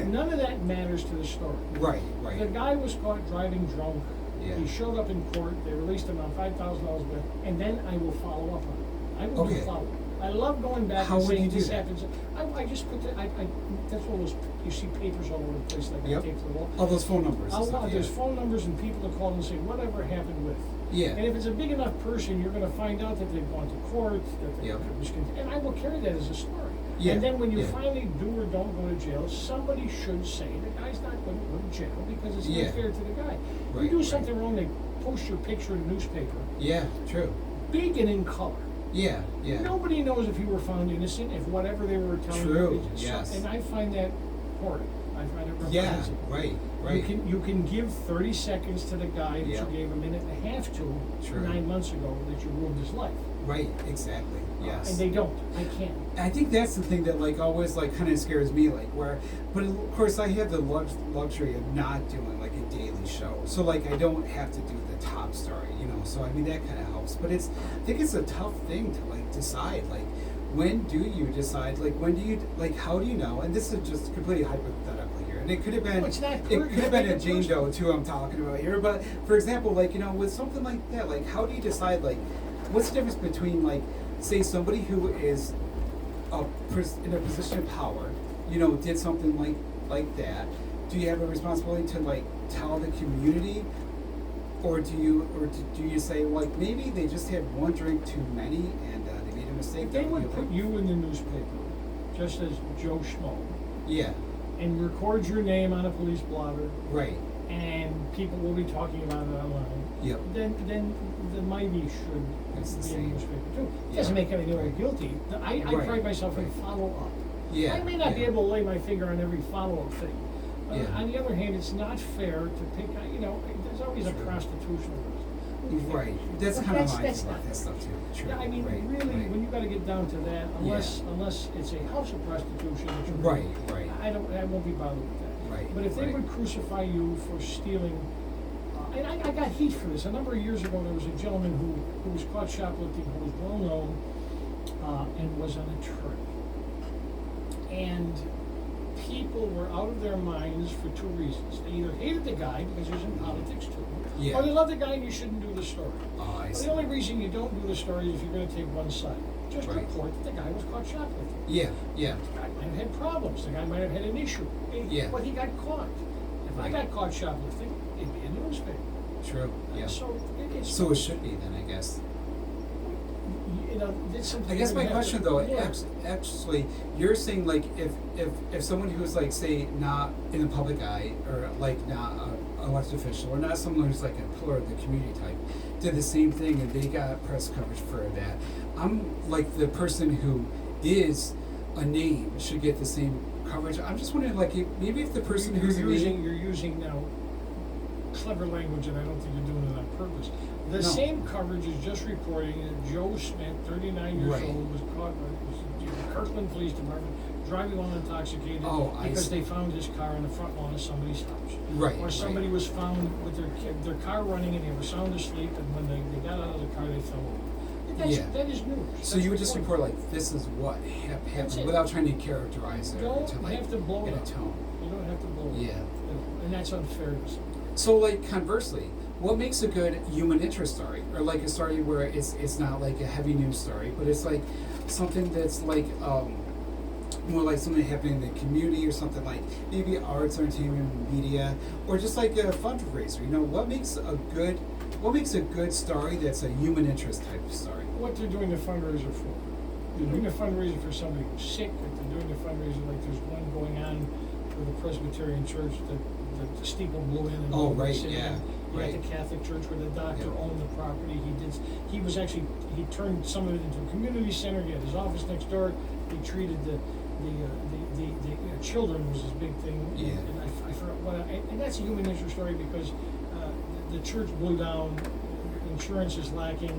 Speaker 2: None of that matters to the story.
Speaker 1: Right.
Speaker 2: The guy was caught driving drunk.
Speaker 1: Yeah.
Speaker 2: He showed up in court. They released him on $5,000 bail, and then I will follow up on it. I will do follow-up. I love going back and saying this happens. I just put that's all those, you see papers all over the place like I tape to the wall.
Speaker 1: All those phone numbers.
Speaker 2: There's phone numbers and people to call and say whatever happened with.
Speaker 1: Yeah.
Speaker 2: And if it's a big enough person, you're going to find out that they've gone to court, and I will carry that as a story.
Speaker 1: Yeah.
Speaker 2: And then when you finally do or don't go to jail, somebody should say the guy's not going to go to jail because it's not fair to the guy. You do something wrong, they post your picture in the newspaper,
Speaker 1: Yeah, true.
Speaker 2: big and in color.
Speaker 1: Yeah, yeah.
Speaker 2: Nobody knows if you were found innocent, if whatever they were telling
Speaker 1: True,
Speaker 2: you.
Speaker 1: yes.
Speaker 2: And I find that horrid. I find it
Speaker 1: Yeah,
Speaker 2: reprehensible.
Speaker 1: right, right.
Speaker 2: You can give 30 seconds to the guy that
Speaker 1: Yeah.
Speaker 2: you gave a minute and a half to
Speaker 1: True.
Speaker 2: 9 months ago that you ruined his life.
Speaker 1: Right, exactly. Yes.
Speaker 2: And they don't. I can't.
Speaker 1: I think that's the thing that like always like kind of scares me, like where, but of course I have the luxury of not doing like a daily show, so like I don't have to do the top story, you know. So I mean that kind of helps, but I think it's a tough thing to like decide, like when do you decide, like when do you like how do you know? And this is just completely hypothetical here, and it could have been
Speaker 2: Well, it's not
Speaker 1: it could have been a Jane
Speaker 2: personal.
Speaker 1: Doe too I'm talking about here, but for example, like you know with something like that, like how do you decide like what's the difference between like say somebody who is in a position of power, you know, did something like that? Do you have a responsibility to like tell the community, or do you say like maybe they just had one drink too many and they made a mistake?
Speaker 2: They
Speaker 1: that
Speaker 2: would
Speaker 1: be
Speaker 2: put
Speaker 1: like-
Speaker 2: you in the newspaper just as Joe Schmo
Speaker 1: Yeah,
Speaker 2: and record your name on a police blotter,
Speaker 1: right.
Speaker 2: and people will be talking about it online.
Speaker 1: Yep.
Speaker 2: Then the mighty should
Speaker 1: It's the
Speaker 2: be in
Speaker 1: same.
Speaker 2: the newspaper too. It
Speaker 1: Yeah.
Speaker 2: doesn't make anyone
Speaker 1: Right.
Speaker 2: guilty. I
Speaker 1: Right.
Speaker 2: pride myself in
Speaker 1: Right.
Speaker 2: follow up.
Speaker 1: Yeah.
Speaker 2: I may not be
Speaker 1: yeah.
Speaker 2: able to lay my finger on every follow-up thing.
Speaker 1: Yeah.
Speaker 2: On the other hand, it's not fair to pick, you know, there's always a
Speaker 1: True.
Speaker 2: prostitution risk.
Speaker 1: Right. That's
Speaker 2: But
Speaker 1: kind of my
Speaker 2: that's
Speaker 1: thing
Speaker 2: not-
Speaker 1: about that stuff too. True.
Speaker 2: Yeah, I mean,
Speaker 1: right.
Speaker 2: really,
Speaker 1: right.
Speaker 2: when you gotta get down to that, unless it's a house of prostitution, which would
Speaker 1: Right, right.
Speaker 2: I won't be bothered with that.
Speaker 1: Right,
Speaker 2: But if they
Speaker 1: right.
Speaker 2: would crucify you for stealing, and I got heat for this. A number of years ago, there was a gentleman who was caught shoplifting, who was well known, and was an attorney. And people were out of their minds for two reasons. They either hated the guy because he was in politics too,
Speaker 1: Yeah.
Speaker 2: or they loved the guy and you shouldn't do the story.
Speaker 1: Oh, I
Speaker 2: Well,
Speaker 1: see.
Speaker 2: the only reason you don't do the story is if you're going to take one side. Just
Speaker 1: Right.
Speaker 2: report that the guy was caught shoplifting.
Speaker 1: Yeah, yeah.
Speaker 2: The guy might have had problems. The guy might have had an issue.
Speaker 1: Yeah.
Speaker 2: But he got caught. If I
Speaker 1: Right.
Speaker 2: got caught shoplifting, it'd be in the newspaper.
Speaker 1: True. Yeah.
Speaker 2: So it's
Speaker 1: So it should be then, I guess.
Speaker 2: you know, it's something.
Speaker 1: I guess
Speaker 2: you
Speaker 1: my
Speaker 2: have to-
Speaker 1: question though,
Speaker 2: yeah.
Speaker 1: actually, you're saying like if someone who's like say not in the public eye or like not an elected official or not someone who's like a pillar of the community type did the same thing and they got press coverage for that, I'm like the person who is a name should get the same coverage. I'm just wondering like maybe if the person who's a name.
Speaker 2: You're using now clever language, and I don't think you're doing it on purpose. The
Speaker 1: No.
Speaker 2: same coverage is just reporting that Joe Smith, 39 years
Speaker 1: Right.
Speaker 2: old, was caught by the Kirkland Police Department driving while intoxicated
Speaker 1: Oh, I
Speaker 2: because
Speaker 1: see.
Speaker 2: they found his car on the front lawn of somebody's house.
Speaker 1: Right,
Speaker 2: Or somebody
Speaker 1: right.
Speaker 2: was found with their car running and they were sound asleep, and when they got out of the car, they fell over.
Speaker 1: Yeah.
Speaker 2: That is news.
Speaker 1: So
Speaker 2: That's
Speaker 1: you would just
Speaker 2: reporting.
Speaker 1: report like this is what
Speaker 2: That's
Speaker 1: happened
Speaker 2: it.
Speaker 1: without trying to characterize it
Speaker 2: You don't
Speaker 1: to like
Speaker 2: have to blow
Speaker 1: in
Speaker 2: it
Speaker 1: a
Speaker 2: up.
Speaker 1: tone.
Speaker 2: You don't have to blow it
Speaker 1: Yeah.
Speaker 2: up. And that's unfairness.
Speaker 1: So like conversely, what makes a good human interest story, or like a story where it's not like a heavy news story, but it's like something that's like more like something happening in the community or something like maybe arts, entertainment, media, or just like a fundraiser. You know, what makes a good story that's a human interest type of story?
Speaker 2: What they're doing the fundraiser for. They're doing a fundraiser for somebody who's sick, or they're doing a fundraiser like there's one going on for the Presbyterian church that the steeple blew in and
Speaker 1: Oh,
Speaker 2: nobody
Speaker 1: right,
Speaker 2: sat in.
Speaker 1: yeah,
Speaker 2: You
Speaker 1: right.
Speaker 2: got the Catholic church where the doctor
Speaker 1: Yeah.
Speaker 2: owned the property. He turned some of it into a community center. He had his office next door. He treated the children was his big thing.
Speaker 1: Yeah.
Speaker 2: And I forgot what. And that's a human interest story because the church blew down. Insurance is lacking,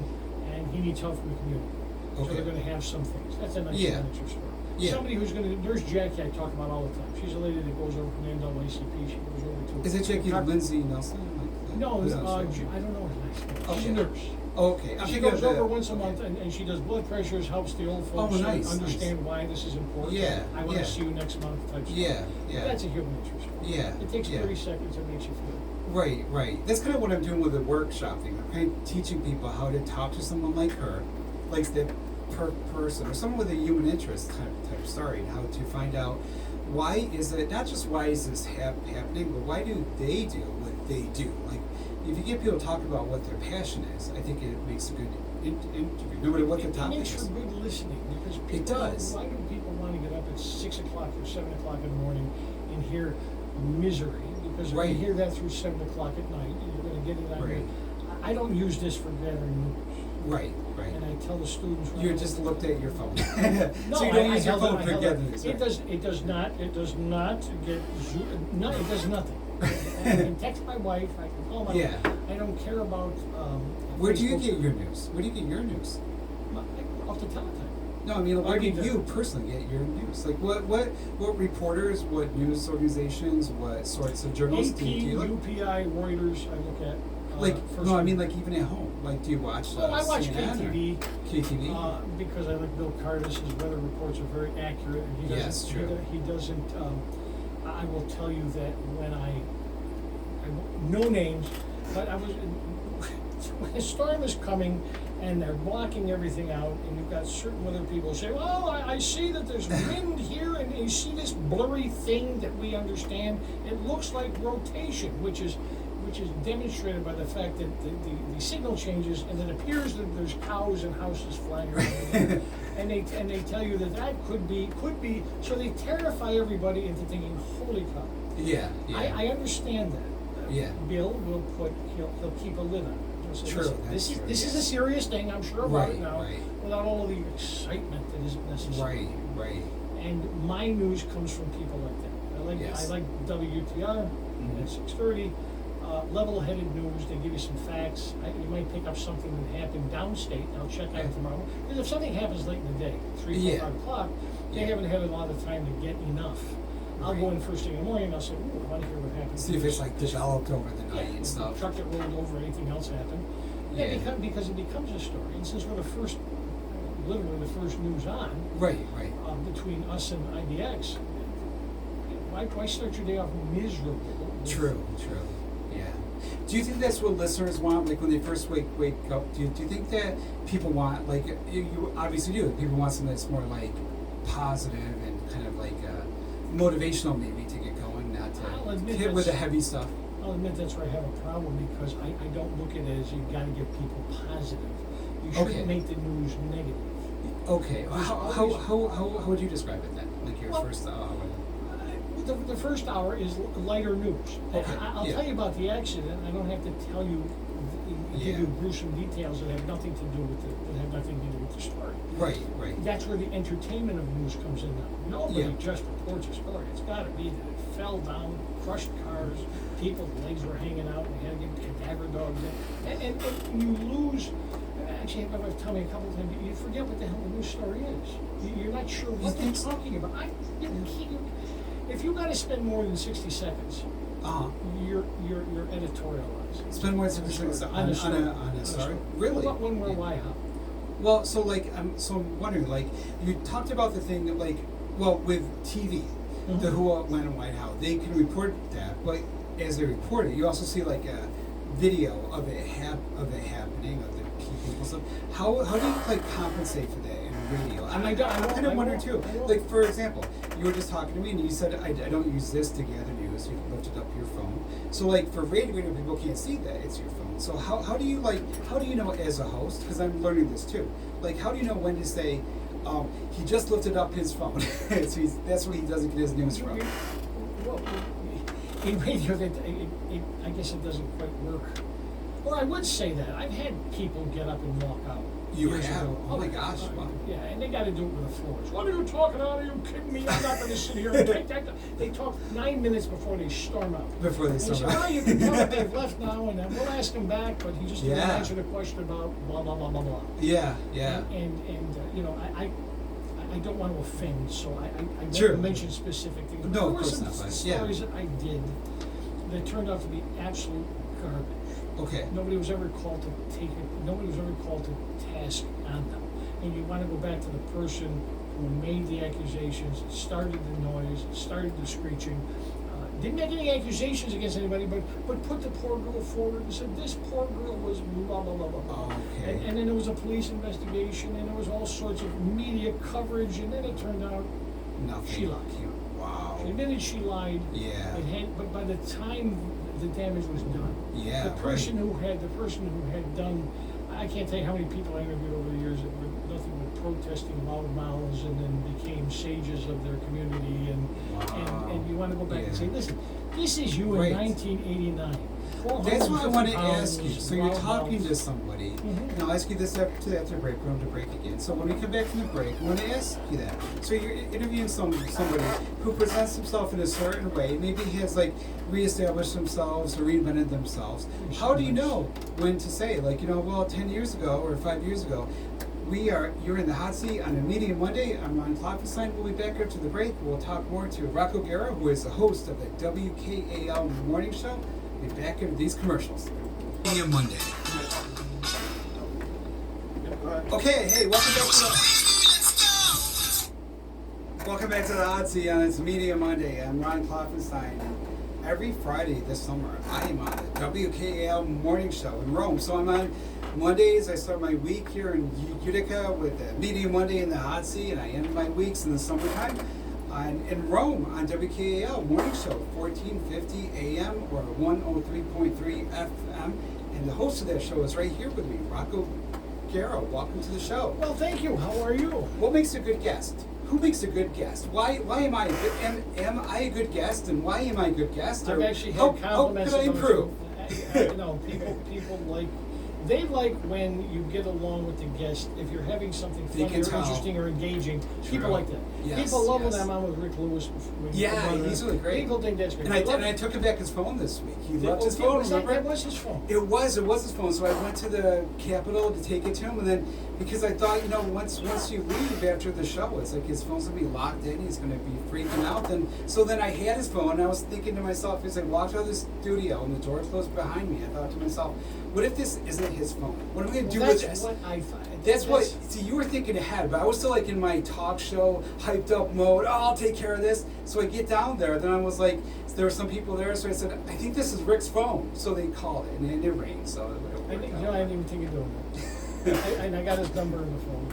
Speaker 2: and he needs help from the community. So
Speaker 1: Okay.
Speaker 2: they're going to have some things. That's a nice
Speaker 1: Yeah.
Speaker 2: human interest story.
Speaker 1: Yeah.
Speaker 2: Somebody who's going to. There's Jackie I talk about all the time. She's a lady that goes over from the NAACP. She goes over to.
Speaker 1: Is it Jackie
Speaker 2: Car-
Speaker 1: Lindsay Nelson?
Speaker 2: No,
Speaker 1: Who's that?
Speaker 2: I don't know her last name. She's a
Speaker 1: Okay.
Speaker 2: nurse.
Speaker 1: Oh, okay. I'm
Speaker 2: She
Speaker 1: thinking
Speaker 2: goes
Speaker 1: of the-
Speaker 2: over once a
Speaker 1: okay.
Speaker 2: month and she does blood pressures, helps the old folks
Speaker 1: nice,
Speaker 2: understand why this is important.
Speaker 1: Yeah,
Speaker 2: I want
Speaker 1: yeah.
Speaker 2: to see you next month type stuff.
Speaker 1: Yeah, yeah.
Speaker 2: That's a human interest.
Speaker 1: Yeah,
Speaker 2: It takes
Speaker 1: yeah.
Speaker 2: 30 seconds and makes you feel.
Speaker 1: Right, right. That's kind of what I'm doing with the workshop thing. I'm kind of teaching people how to talk to someone like her, like the person, or someone with a human interest type story, and how to find out why is it, not just why is this happening, but why do they do what they do. Like, if you get people to talk about what their passion is, I think it makes a good interview, no matter what the
Speaker 2: It
Speaker 1: topic
Speaker 2: makes for
Speaker 1: is.
Speaker 2: good listening because people,
Speaker 1: It does.
Speaker 2: Why do people want to get up at 6 o'clock or 7 o'clock in the morning and hear misery? Because if
Speaker 1: Right.
Speaker 2: you hear that through 7 o'clock at night, you're going to get it on
Speaker 1: Right.
Speaker 2: I don't use this for gathering news.
Speaker 1: Right.
Speaker 2: And I tell the students.
Speaker 1: You just looked at your phone.
Speaker 2: No,
Speaker 1: so you don't use your phone
Speaker 2: I
Speaker 1: for gathering news.
Speaker 2: It does not get no, it does nothing. I can text my wife, I can call my wife. I don't care about
Speaker 1: Where do you get your news? Where do you get your news?
Speaker 2: Off the teletype.
Speaker 1: No, I mean, where do you personally get your news? Like, what reporters, what news organizations, what sorts of journals
Speaker 2: AP,
Speaker 1: do you look?
Speaker 2: UPI, Reuters, I look at.
Speaker 1: I mean, like, even at home. Like, do you watch
Speaker 2: I watch
Speaker 1: CNN
Speaker 2: KTV. Because I like Bill Cardis. His weather reports are very accurate. And he doesn't,
Speaker 1: true.
Speaker 2: He doesn't, I will tell you that when no names, but when a storm is coming and they're blocking everything out, and you've got certain weather people say, well, I see that there's wind here, and you see this blurry thing that we understand. It looks like rotation, which is demonstrated by the fact that the signal changes, and it appears that there's cows and houses flying around. and they tell you that could be, so they terrify everybody into thinking, holy cow.
Speaker 1: Yeah.
Speaker 2: I understand that. Bill will he'll keep a lid on it.
Speaker 1: True.
Speaker 2: This is a serious thing. I'm sure about it now, without all of the excitement that isn't necessary.
Speaker 1: Right.
Speaker 2: And my news comes from people like that. I like WTR at 6:30. Level-headed news. They give you some facts. You might pick up something that happened downstate, and I'll check on it tomorrow. Because if something happens late in the day, 3, 4, 5 o'clock, they haven't had a lot of time to get enough. I'll go in first thing in the morning and I'll say, ooh, I want to hear what happened.
Speaker 1: See if it's like developed over the night and stuff.
Speaker 2: Truck that rolled over, anything else happened. Because it becomes a story. And since we're literally the first news on, between us and IDX, why start your day off miserable?
Speaker 1: True. Yeah. Do you think that's what listeners want? Like when they first wake up, do you think that people want, like, you obviously do, people want something that's more like positive and kind of like motivational maybe to get going, not to hit with the heavy stuff?
Speaker 2: I'll admit that's where I have a problem, because I don't look at it as you've got to get people positive. You shouldn't make the news negative.
Speaker 1: Okay. How would you describe it then? Like your first hour?
Speaker 2: The first hour is lighter news.
Speaker 1: Okay.
Speaker 2: I'll tell you about the accident. I don't have to tell you, give you gruesome details that have nothing to do with the story. Right. That's where the entertainment of news comes in now. Nobody just reports a story. It's got to be that it fell down, crushed cars, people's legs were hanging out, and had to get cadaver dogs in. And you lose. Actually, my wife told me a couple of times, you forget what the hell the news story is. You're not sure what they're talking about. If you got to spend more than 60 seconds, you're editorializing.
Speaker 1: Spend more than 60 seconds on a story? Really?
Speaker 2: When, where, why, how?
Speaker 1: Well, so I'm wondering, like, you talked about the thing that, like, well, with TV, the who, what, when, and why, and how, they can report that, but as they report it, you also see like a video of it happening, of the people stuff. How do you like compensate for that in radio? I kind of wonder too. Like, for example, you were just talking to me and you said I don't use this to gather news. You lifted up your phone. So like for radio, people can't see that it's your phone. So how do you know as a host? Because I'm learning this too. Like, how do you know when to say he just lifted up his phone? So that's where he doesn't get his news from.
Speaker 2: Well, in radio, I guess it doesn't quite work. Or I would say that. I've had people get up and walk out.
Speaker 1: You have? Oh my gosh. Wow.
Speaker 2: Yeah, and they got to do it with the floors. What are you talking about? Are you kidding me? I'm not going to sit here and take that. They talk 9 minutes before they storm out.
Speaker 1: Before they storm out.
Speaker 2: Well, you can tell that they've left now, and we'll ask him back, but he just didn't answer the question about blah, blah, blah, blah, blah.
Speaker 1: Yeah.
Speaker 2: And I don't want to offend, so I
Speaker 1: Sure.
Speaker 2: won't mention specific things.
Speaker 1: No,
Speaker 2: there were some
Speaker 1: not.
Speaker 2: stories that I did that turned out to be absolute garbage.
Speaker 1: Okay.
Speaker 2: Nobody was ever called to task on them. And you want to go back to the person who made the accusations, started the noise, started the screeching. Didn't make any accusations against anybody, but put the poor girl forward and said, this poor girl was blah, blah, blah, blah, blah.
Speaker 1: Okay.
Speaker 2: And then there was a police investigation, and there was all sorts of media coverage, and then it turned out she lied.
Speaker 1: Wow.
Speaker 2: She admitted she lied.
Speaker 1: Yeah.
Speaker 2: But by the time the damage was done,
Speaker 1: the
Speaker 2: person who had done, I can't tell you how many people I interviewed over the years that were nothing but protesting loud mouths and then became sages of their community, and you want to go back and say, listen, this is you in 1989.
Speaker 1: That's what I want to
Speaker 2: 450
Speaker 1: ask you.
Speaker 2: pounds,
Speaker 1: So you're
Speaker 2: round
Speaker 1: talking
Speaker 2: balls.
Speaker 1: to somebody,
Speaker 2: Mhm.
Speaker 1: and I'll ask you this after break. We're going to break again. So when we come back from the break, I want to ask you that. So you're interviewing somebody who presents himself in a certain way, maybe has like reestablished themselves or reinvented themselves. How do you know when to say, like, well, 10 years ago or 5 years ago, you're in the hot seat on a Media Monday. I'm Ron Klopfanstein. We'll be back after the break. We'll talk more to Rocco Garro, who is the host of the WKAL Morning Show. We'll be back after these commercials. Media Monday. Okay, hey, welcome back to the hot seat on this Media Monday. I'm Ron Klopfanstein. Every Friday this summer, I am on the WKAL Morning Show in Rome. So I'm on Mondays. I start my week here in Utica with the Media Monday in the hot seat, and I end my weeks in the summertime in Rome on WKAL Morning Show, 1450 AM or 103.3 FM. And the host of that show is right here with me, Rocco Garro. Welcome to the show.
Speaker 2: Well, thank you. How are you?
Speaker 1: What makes a good guest? Who makes a good guest? Why am I am I a good guest, and why am I a good guest?
Speaker 2: I've actually had compliments.
Speaker 1: How could I improve?
Speaker 2: People like when you get along with the guest. If you're having something funny or interesting or engaging, people like that.
Speaker 1: Yes,
Speaker 2: people love when I'm on with Rick Lewis.
Speaker 1: He's really great.
Speaker 2: People think that's great.
Speaker 1: And I took him back his phone this week. He left his phone. Remember?
Speaker 2: That was his phone.
Speaker 1: It was his phone. So I went to the Capitol to take it to him, and then because I thought, once you leave after the show, it's like his phone's gonna be locked in. He's gonna be freaking out. Then I had his phone. And I was thinking to myself, as I walked out of the studio and the door closed behind me, I thought to myself, what if this isn't his phone? What am I gonna do with this?
Speaker 2: What I find.
Speaker 1: That's what. See, you were thinking ahead, but I was still like in my talk show, hyped up mode. Oh, I'll take care of this. So I get down there. Then I was like, there were some people there, so I said, I think this is Rick's phone. So they called it, and it rang. So
Speaker 2: I didn't even think of doing that. I got his number in the phone.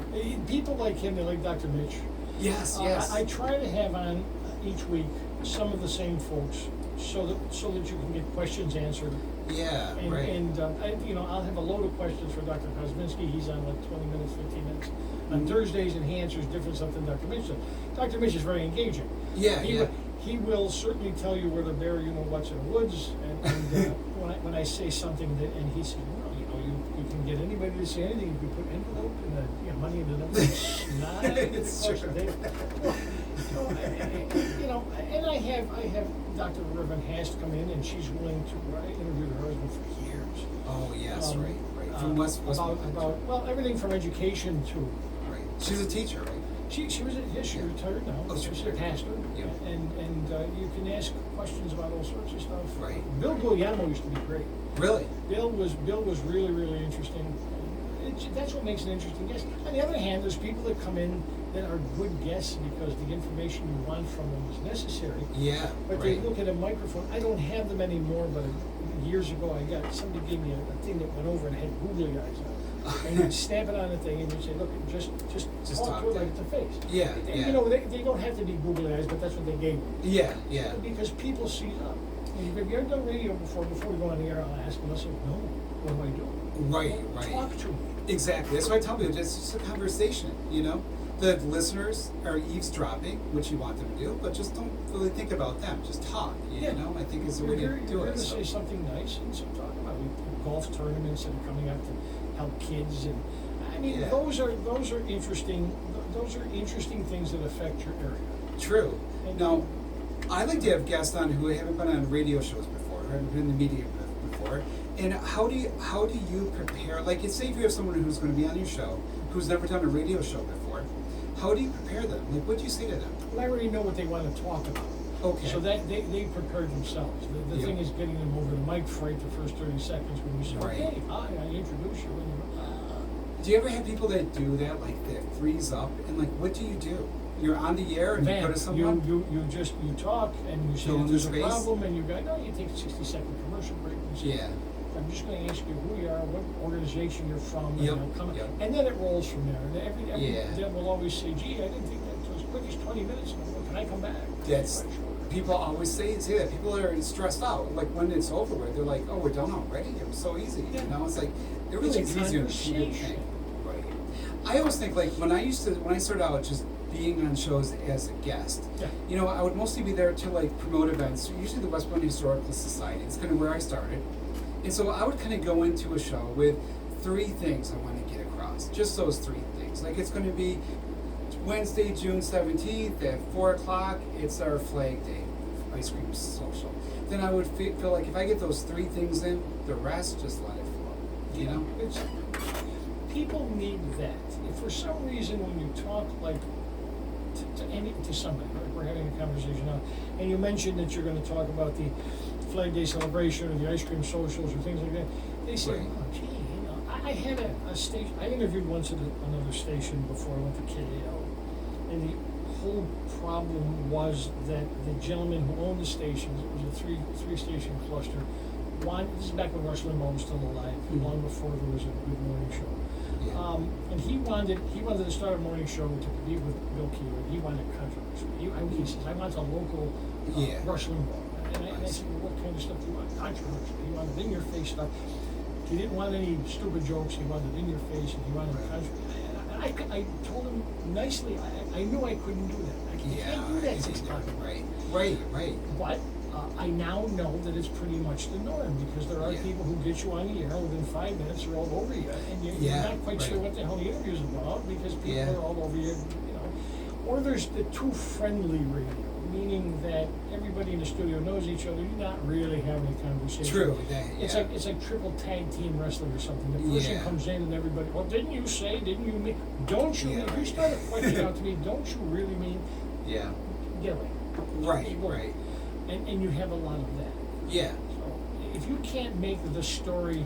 Speaker 2: People like him, they like Dr. Mitch.
Speaker 1: Yes.
Speaker 2: I try to have on each week some of the same folks, so that you can get questions answered.
Speaker 1: Yeah,
Speaker 2: and,
Speaker 1: right.
Speaker 2: And I'll have a load of questions for Dr. Kosminski. He's on like 20 minutes, 15 minutes on Thursdays, and he answers different stuff than Dr. Mitch does. Dr. Mitch is very engaging. He will certainly tell you where to bury, what's in the woods. And when I say something and he said, you can get anybody to say anything. You can put envelope and money in the number. It's not and I have Dr. Reverend Hast come in, and she's willing to interview her husband for years.
Speaker 1: Oh yes, right. From
Speaker 2: about everything from education to.
Speaker 1: Right. She's a teacher, right?
Speaker 2: She retired now.
Speaker 1: Oh,
Speaker 2: she's a pastor.
Speaker 1: Yeah.
Speaker 2: And you can ask questions about all sorts of stuff.
Speaker 1: Right.
Speaker 2: Bill Guglielmo used to be great.
Speaker 1: Really?
Speaker 2: Bill was really, really interesting. That's what makes an interesting guest. On the other hand, there's people that come in that are good guests because the information you want from them is necessary.
Speaker 1: Yeah.
Speaker 2: But they look at a microphone. I don't have them anymore, but years ago somebody gave me a thing that went over and had googly eyes on it. And you'd stamp it on the thing and you'd say, look, just talk to it like it's a face.
Speaker 1: Yeah.
Speaker 2: They don't have to be googly eyes, but that's what they gave me.
Speaker 1: Yeah.
Speaker 2: Because people see up. Have you ever done radio before we go on the air? I'll ask them, I'll say, no, what do I do?
Speaker 1: Right.
Speaker 2: Talk to me.
Speaker 1: Exactly. That's why I tell people, it's just a conversation, The listeners are eavesdropping, which you want them to do, but just don't really think about them. Just talk, I think is the way to do it.
Speaker 2: You're going to say something nice and so talk about it. Golf tournaments and coming up to help kids. And those are interesting. Those are interesting things that affect your area.
Speaker 1: True. Now, I like to have guests on who haven't been on radio shows before, or haven't been in the media before. And how do you prepare? Like, say if you have someone who's going to be on your show who's never done a radio show before, how do you prepare them? Like, what do you say to them?
Speaker 2: Well, I already know what they want to talk about.
Speaker 1: Okay.
Speaker 2: So that they prepared themselves. The thing is getting them over the mic for the first 30 seconds when you say, okay, hi, I introduce you.
Speaker 1: Do you ever have people that do that, like that freeze up, and like, what do you do? You're on the air and you go to someone?
Speaker 2: You talk and you say there's a problem and you go, no, you take a 60-second commercial break and say, I'm just going to ask you who you are, what organization you're from, and then it rolls from there. And every then we'll always say, gee, I didn't think that was as quick as 20 minutes. Can I come back?
Speaker 1: People always say that. People are stressed out. Like when it's over with, they're like, oh, we're done already? It was so easy. It's like, it really is easier than you think. Right. I always think, like, when I started out just being on shows as a guest, I would mostly be there to like promote events, usually the West Point Historical Society. It's kind of where I started. And so I would kind of go into a show with 3 things I want to get across. Just those 3 things. Like, it's going to be Wednesday, June 17th at 4 o'clock. It's our Flag Day ice cream social. Then I would feel like if I get those 3 things in, the rest, just let it flow. You know?
Speaker 2: People need that. If for some reason when you talk like to somebody, like we're having a conversation now, and you mentioned that you're going to talk about the Flag Day celebration or the ice cream socials or things like that, they say,
Speaker 1: Right.
Speaker 2: oh, gee, you know, I had a station, I interviewed once at another station before I went to KAL, and the whole problem was that the gentleman who owned the stations, it was a three station cluster, this is back when Rush Limbaugh was still alive, long before there was a Good Morning Show.
Speaker 1: Yeah.
Speaker 2: And he wanted to start a morning show to compete with Bill Keeler. He wanted controversy. He says, I want a local Rush Limbaugh. And I said, well, what kind of stuff do you want? Controversy. He wanted in-your-face stuff. He didn't want any stupid jokes. He wanted in-your-face, and he wanted controversy. And I told him nicely, I knew I couldn't do that. I can't do that 6 o'clock.
Speaker 1: Right.
Speaker 2: But I now know that it's pretty much the norm, because there are people who get you on the air within 5 minutes, they're all over you, and you're not quite sure what the hell the interview's about, because people are all over you, you know. Or there's the too friendly radio, meaning that everybody in the studio knows each other. You're not really having a conversation.
Speaker 1: True.
Speaker 2: It's like triple tag team wrestling or something. The person comes in and everybody, well, didn't you say? Didn't you mean? Don't you? If you start pointing out to me, don't you really mean?
Speaker 1: Yeah.
Speaker 2: Get away.
Speaker 1: Right.
Speaker 2: And you have a lot of that.
Speaker 1: Yeah.
Speaker 2: So if you can't make the story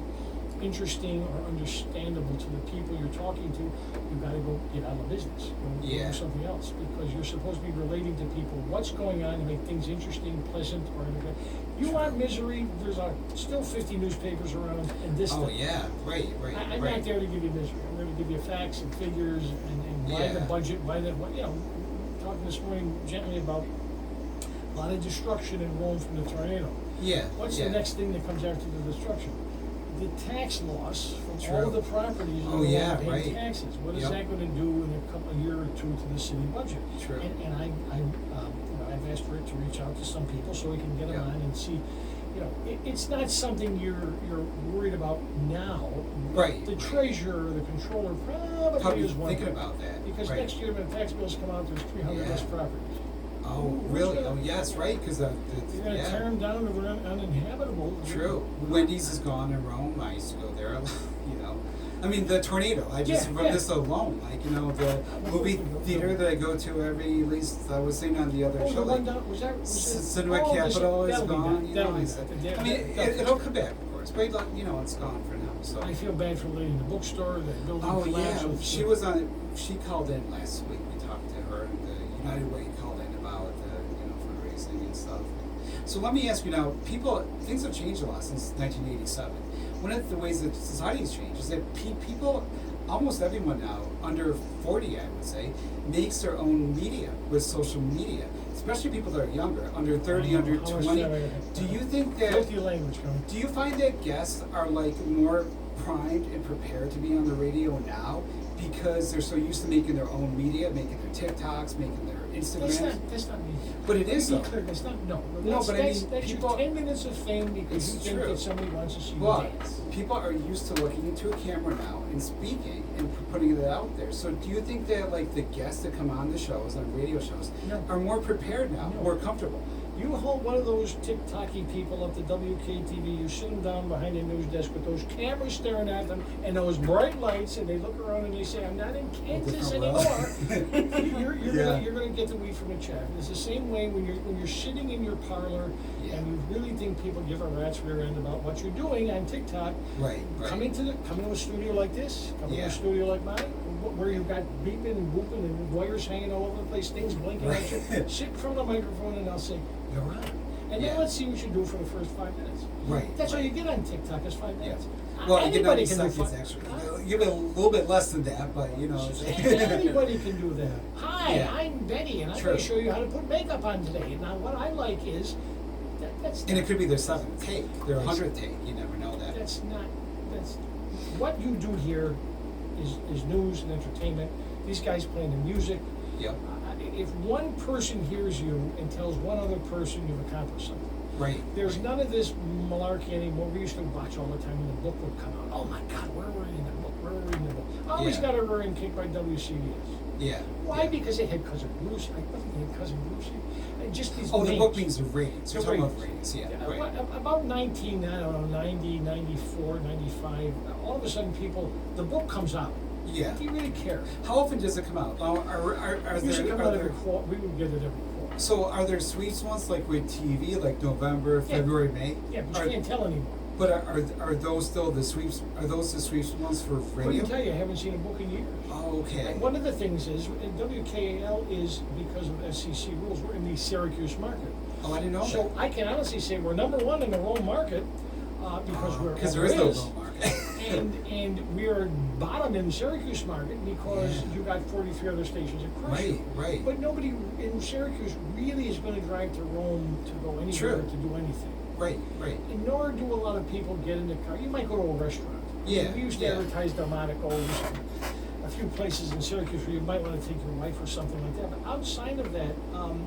Speaker 2: interesting or understandable to the people you're talking to, you've got to go get out of business. Go do something else, because you're supposed to be relating to people what's going on to make things interesting, pleasant, or anything. You want misery? There's still 50 newspapers around, and this.
Speaker 1: Oh yeah, right.
Speaker 2: I'm not there to give you misery. I'm there to give you facts and figures and why the budget, why that. You know, talking this morning gently about a lot of destruction in Rome from the tornado.
Speaker 1: Yeah.
Speaker 2: What's the next thing that comes after the destruction? The tax loss from all of the properties that pay taxes. What is that going to do in a year or two to the city budget?
Speaker 1: True.
Speaker 2: And I've asked Rick to reach out to some people so we can get them on and see. You know, it's not something you're worried about now.
Speaker 1: Right.
Speaker 2: The treasurer or the controller probably is one
Speaker 1: thinking about that.
Speaker 2: Because next year when the tax bills come out, there's 300 less properties.
Speaker 1: Oh, really? Oh, yes, right. Because
Speaker 2: you're going to tear them down, or they're uninhabitable.
Speaker 1: True. Wendy's is gone in Rome. I used to go there. You know, I mean the tornado. I just from this alone, like the movie theater that I go to at least I was saying on the other show. Cinema Capital is gone. I mean, it'll come back, of course, but it's gone for now. So
Speaker 2: I feel bad for the lady in the bookstore. That building collapsed.
Speaker 1: She was on. She called in last week. We talked to her, and the United Way called in about fundraising and stuff. So let me ask you now, things have changed a lot since 1987. One of the ways that society has changed is that people, almost everyone now, under 40, I would say, makes their own media with social media, especially people that are younger, under 30, under 20. Do you think that,
Speaker 2: filthy language,
Speaker 1: do you find that guests are more primed and prepared to be on the radio now because they're so used to making their own media, making their TikToks, making their Instagrams?
Speaker 2: That's not me.
Speaker 1: But it is, though.
Speaker 2: That's not, no,
Speaker 1: but I mean,
Speaker 2: that's
Speaker 1: people,
Speaker 2: your 10 minutes of fame because you think that somebody wants to see you dance.
Speaker 1: People are used to looking into a camera now and speaking and putting it out there. So do you think that the guests that come on the shows, on radio shows, are more prepared now, more comfortable?
Speaker 2: You hold one of those TikTok-y people up to WKTV, you sit them down behind a news desk with those cameras staring at them and those bright lights, and they look around and they say, I'm not in Kansas anymore. You're going to get the wheat from the chaff. It's the same way when you're sitting in your parlor and you really think people give a rat's rear end about what you're doing on TikTok.
Speaker 1: Right.
Speaker 2: Come to a studio like this, come to a studio like mine, where you've got beeping and whooping and wires hanging all over the place, things blinking at you. Sit in front of the microphone and I'll say, you're on. And then let's see what you do for the first 5 minutes.
Speaker 1: Right.
Speaker 2: That's all you get on TikTok is 5 minutes.
Speaker 1: Well,
Speaker 2: anybody can do
Speaker 1: seconds, actually. You get a little bit less than that, but
Speaker 2: anybody can do that. Hi, I'm Betty, and I'm going to show you how to put makeup on today. Now, what I like is
Speaker 1: and it could be their 7th take, their 100th take. You never know that.
Speaker 2: That's what you do here is news and entertainment. These guys playing the music.
Speaker 1: Yep.
Speaker 2: If one person hears you and tells one other person, you've accomplished something.
Speaker 1: Right.
Speaker 2: There's none of this malarkey anymore. We used to watch all the time when the book would come out. Oh my God, where were we in the book? Where were we in the book? I always got a rearing kick by WCBS.
Speaker 1: Yeah.
Speaker 2: Why?
Speaker 1: Yeah.
Speaker 2: Because they had Cousin Bruce. I think they had Cousin Bruce. And just these
Speaker 1: Oh,
Speaker 2: names.
Speaker 1: the book means the ratings. You're
Speaker 2: The
Speaker 1: talking about
Speaker 2: ratings.
Speaker 1: ratings, yeah. Right.
Speaker 2: About 90, 94, 95, all of a sudden the book comes out.
Speaker 1: Yeah.
Speaker 2: Do you really care?
Speaker 1: How often does it come out? Are
Speaker 2: It used to
Speaker 1: there,
Speaker 2: come
Speaker 1: are
Speaker 2: out
Speaker 1: there
Speaker 2: every quarter. We would get it every quarter.
Speaker 1: so are there sweeps ones like with TV, like November,
Speaker 2: Yeah.
Speaker 1: February, May?
Speaker 2: Yeah, but you can't tell anymore.
Speaker 1: But are those still the sweeps? Are those the sweeps ones for radio?
Speaker 2: Couldn't tell you. I haven't seen a book in years.
Speaker 1: Oh, okay.
Speaker 2: And one of the things is, WKAL is, because of SEC rules, we're in the Syracuse market.
Speaker 1: Oh, I didn't know
Speaker 2: So
Speaker 1: that.
Speaker 2: I can honestly say we're number one in the Rome market because we're
Speaker 1: Because there is no Rome market.
Speaker 2: and we're bottom in Syracuse market because you got 43 other stations across.
Speaker 1: Right.
Speaker 2: But nobody in Syracuse really is going to drive to Rome to go anywhere to do anything.
Speaker 1: Right.
Speaker 2: And nor do a lot of people get in the car. You might go to a restaurant.
Speaker 1: Yeah,
Speaker 2: We used to
Speaker 1: yeah.
Speaker 2: advertise Delmonico's, a few places in Syracuse where you might want to take your wife or something like that. But outside of that,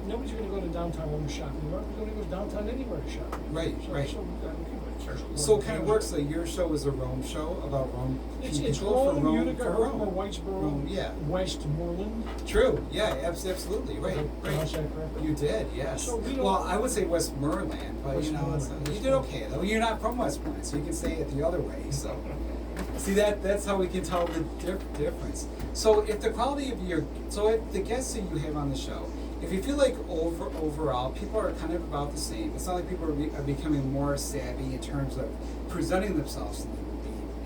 Speaker 2: nobody's going to go to downtown Rome shopping. Nobody's going to go downtown anywhere to shop.
Speaker 1: Right.
Speaker 2: So
Speaker 1: So it kind of works like your show is a Rome show about Rome.
Speaker 2: It's
Speaker 1: people
Speaker 2: Rome,
Speaker 1: for
Speaker 2: Utica,
Speaker 1: for
Speaker 2: Rome, or Whitesboro,
Speaker 1: Rome, yeah.
Speaker 2: Westmoreland.
Speaker 1: True. Yeah. Absolutely.
Speaker 2: Did I
Speaker 1: Right.
Speaker 2: pronounce that correctly?
Speaker 1: You did. Yes.
Speaker 2: So we don't-
Speaker 1: Well, I would say Westmoreland, but you know,
Speaker 2: Westmoreland.
Speaker 1: you did okay though. You're not from Westmoreland, so you can say it the other way. So. See that's how we can tell the difference. So if the quality of if the guests that you have on the show, if you feel like overall people are kind of about the same, it's not like people are becoming more savvy in terms of presenting themselves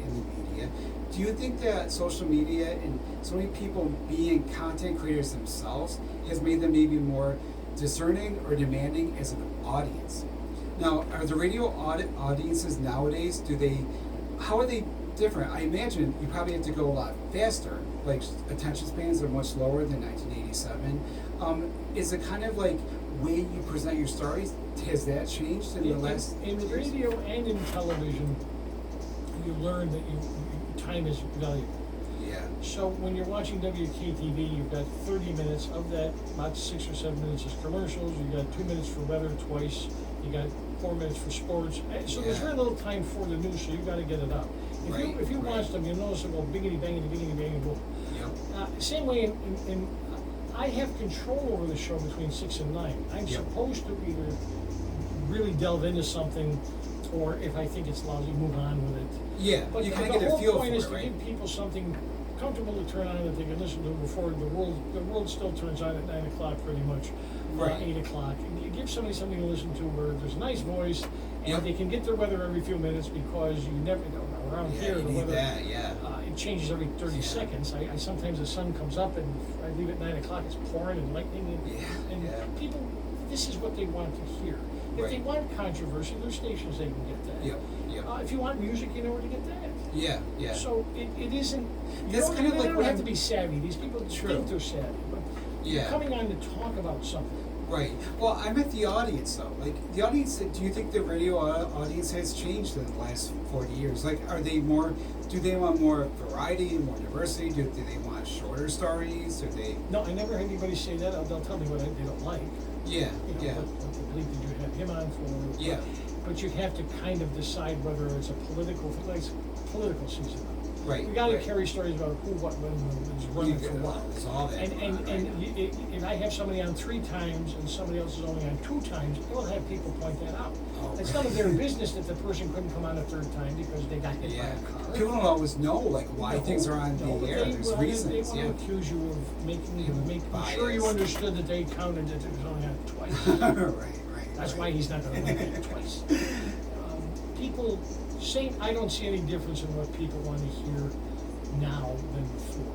Speaker 1: in the media. Do you think that social media and so many people being content creators themselves has made them maybe more discerning or demanding as an audience? Now, are the radio audiences nowadays? How are they different? I imagine you probably have to go a lot faster. Like attention spans are much lower than 1987. Is it kind of like way you present your stories? Has that changed in the last
Speaker 2: in
Speaker 1: years?
Speaker 2: radio and in television? You learn that time is valuable.
Speaker 1: Yeah.
Speaker 2: So when you're watching WKTV, you've got 30 minutes. Of that, about 6 or 7 minutes is commercials. You got 2 minutes for weather twice. You got 4 minutes for sports. So there's very little time for the news. So you got to get it out. If you watch them, you notice them go biggity bangity biggity bangity boom.
Speaker 1: Yep.
Speaker 2: Same way in I have control over the show between 6 and 9. I'm supposed to either really delve into something, or if I think it's lousy, move on with it.
Speaker 1: Yeah,
Speaker 2: But
Speaker 1: you
Speaker 2: the
Speaker 1: kind of get a
Speaker 2: whole
Speaker 1: feel
Speaker 2: point
Speaker 1: for
Speaker 2: is
Speaker 1: it,
Speaker 2: to
Speaker 1: right?
Speaker 2: give people something comfortable to turn on that they can listen to before the world still turns on at 9 o'clock pretty much,
Speaker 1: Right.
Speaker 2: 8 o'clock. And you give somebody something to listen to where there's a nice voice, and they can get their weather every few minutes because you never know. Around here,
Speaker 1: you
Speaker 2: the
Speaker 1: need
Speaker 2: weather,
Speaker 1: that,
Speaker 2: it changes every 30 seconds. I sometimes the sun comes up and I leave at 9 o'clock, it's pouring and lightning, and people, this is what they want to hear. If they want controversy, there's stations they can get that.
Speaker 1: Yep.
Speaker 2: If you want music, you know where to get that.
Speaker 1: Yeah.
Speaker 2: So it isn't.
Speaker 1: That's kind of like
Speaker 2: they don't have to be savvy. These people think they're savvy, but you're coming on to talk about something.
Speaker 1: Right. Well, I meant the audience though. Like the audience, do you think the radio audience has changed in the last 40 years? Like, are they more? Do they want more variety, more diversity? Do they want shorter stories? Do they?
Speaker 2: No, I never had anybody say that. They'll tell me what they don't like.
Speaker 1: Yeah.
Speaker 2: What did you have him on for?
Speaker 1: Yeah.
Speaker 2: But you have to kind of decide whether it's a political season.
Speaker 1: Right.
Speaker 2: We got to carry stories about who, what, when is running for what.
Speaker 1: It's all that.
Speaker 2: And I have somebody on 3 times and somebody else is only on 2 times. I will have people point that out. It's none of their business that the person couldn't come on a 3rd time because they got hit by a car.
Speaker 1: People don't always know like why things are on the air. There's reasons.
Speaker 2: They want to accuse you of making I'm sure you understood that they counted that it was only on twice.
Speaker 1: Right.
Speaker 2: That's why he's not going to win it twice. People say I don't see any difference in what people want to hear now than before.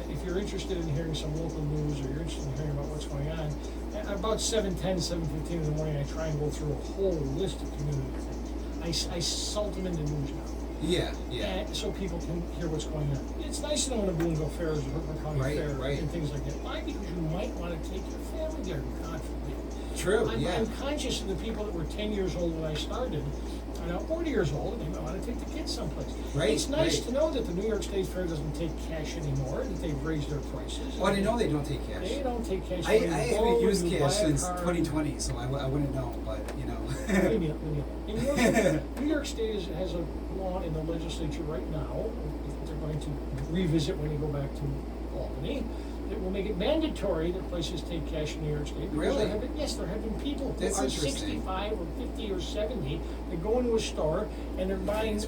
Speaker 2: If you're interested in hearing some local news or you're interested in hearing about what's going on, about 7:10, 7:15 in the morning, I try and go through a whole list of community things. I salt them into news now.
Speaker 1: Yeah.
Speaker 2: So people can hear what's going on. It's nice to know when a Boonville Fair is, or Hooper County Fair, and things like that. Why? Because you might want to take your family there, God forbid.
Speaker 1: True,
Speaker 2: I'm conscious of the people that were 10 years old when I started, are now 40 years old and they might want to take the kids someplace.
Speaker 1: Right,
Speaker 2: It's nice
Speaker 1: right.
Speaker 2: to know that the New York State Fair doesn't take cash anymore, that they've raised their prices.
Speaker 1: Oh, I didn't know they don't take cash.
Speaker 2: They don't take cash.
Speaker 1: I
Speaker 2: When you
Speaker 1: haven't
Speaker 2: go,
Speaker 1: used
Speaker 2: you
Speaker 1: cash
Speaker 2: buy a
Speaker 1: since
Speaker 2: car.
Speaker 1: 2020, so I wouldn't know, but, you know.
Speaker 2: Leave me alone. In New York State has a law in the legislature right now, that they're going to revisit when they go back to Albany, that will make it mandatory that places take cash in New York State. Because
Speaker 1: Really?
Speaker 2: They're having people who
Speaker 1: That's
Speaker 2: are
Speaker 1: interesting.
Speaker 2: 65 or 50 or 70, they go into a store and they're buying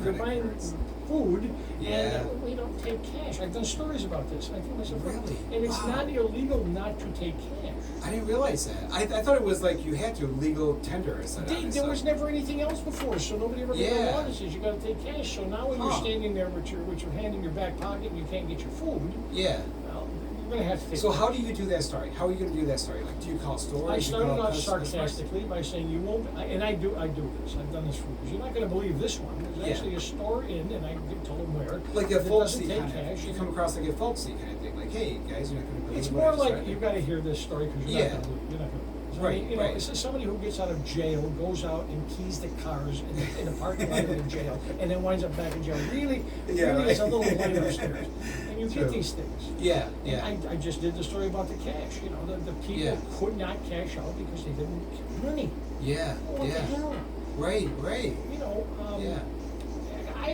Speaker 2: food,
Speaker 1: Yeah.
Speaker 2: and we don't take cash. I've done stories about this. I think myself,
Speaker 1: Really?
Speaker 2: and it's
Speaker 1: Wow.
Speaker 2: not illegal not to take cash.
Speaker 1: I didn't realize that. I thought it was like you had to legal tender or something.
Speaker 2: There was never anything else before, so nobody ever made
Speaker 1: Yeah.
Speaker 2: a law that says you gotta take cash. So now when you're
Speaker 1: Huh.
Speaker 2: standing there with your hand in your back pocket and you can't get your food,
Speaker 1: Yeah.
Speaker 2: well, you're gonna have to take
Speaker 1: So
Speaker 2: cash.
Speaker 1: how do you do that story? How are you going to do that story? Like, do you call stores?
Speaker 2: I
Speaker 1: Do you
Speaker 2: started
Speaker 1: call
Speaker 2: off
Speaker 1: customers?
Speaker 2: sarcastically by saying you won't, and I do this. I've done this for years. You're not going to believe this one. There's
Speaker 1: Yeah.
Speaker 2: actually a store in, and I told them where.
Speaker 1: Like a
Speaker 2: that
Speaker 1: folksy
Speaker 2: doesn't take
Speaker 1: kind of.
Speaker 2: cash.
Speaker 1: You come across like a folksy kind of thing. Like, hey guys, you're not going to believe
Speaker 2: It's
Speaker 1: what I
Speaker 2: more
Speaker 1: just
Speaker 2: like
Speaker 1: read.
Speaker 2: you got to hear this story because you're
Speaker 1: Yeah.
Speaker 2: not going to believe it. You're not going to believe it. I
Speaker 1: Right,
Speaker 2: mean, you know,
Speaker 1: right.
Speaker 2: it's somebody who gets out of jail, goes out and keys the cars in the parking lot of the jail, and then winds up back in jail. Really,
Speaker 1: Yeah,
Speaker 2: really, it's a
Speaker 1: right.
Speaker 2: little light upstairs. And you
Speaker 1: True.
Speaker 2: get these things.
Speaker 1: Yeah,
Speaker 2: And
Speaker 1: yeah.
Speaker 2: I just did the story about the cash. You know, the people
Speaker 1: Yeah.
Speaker 2: could not cash out because they didn't have money.
Speaker 1: Yeah,
Speaker 2: What the
Speaker 1: yeah.
Speaker 2: hell?
Speaker 1: Right, right.
Speaker 2: You know,
Speaker 1: Yeah.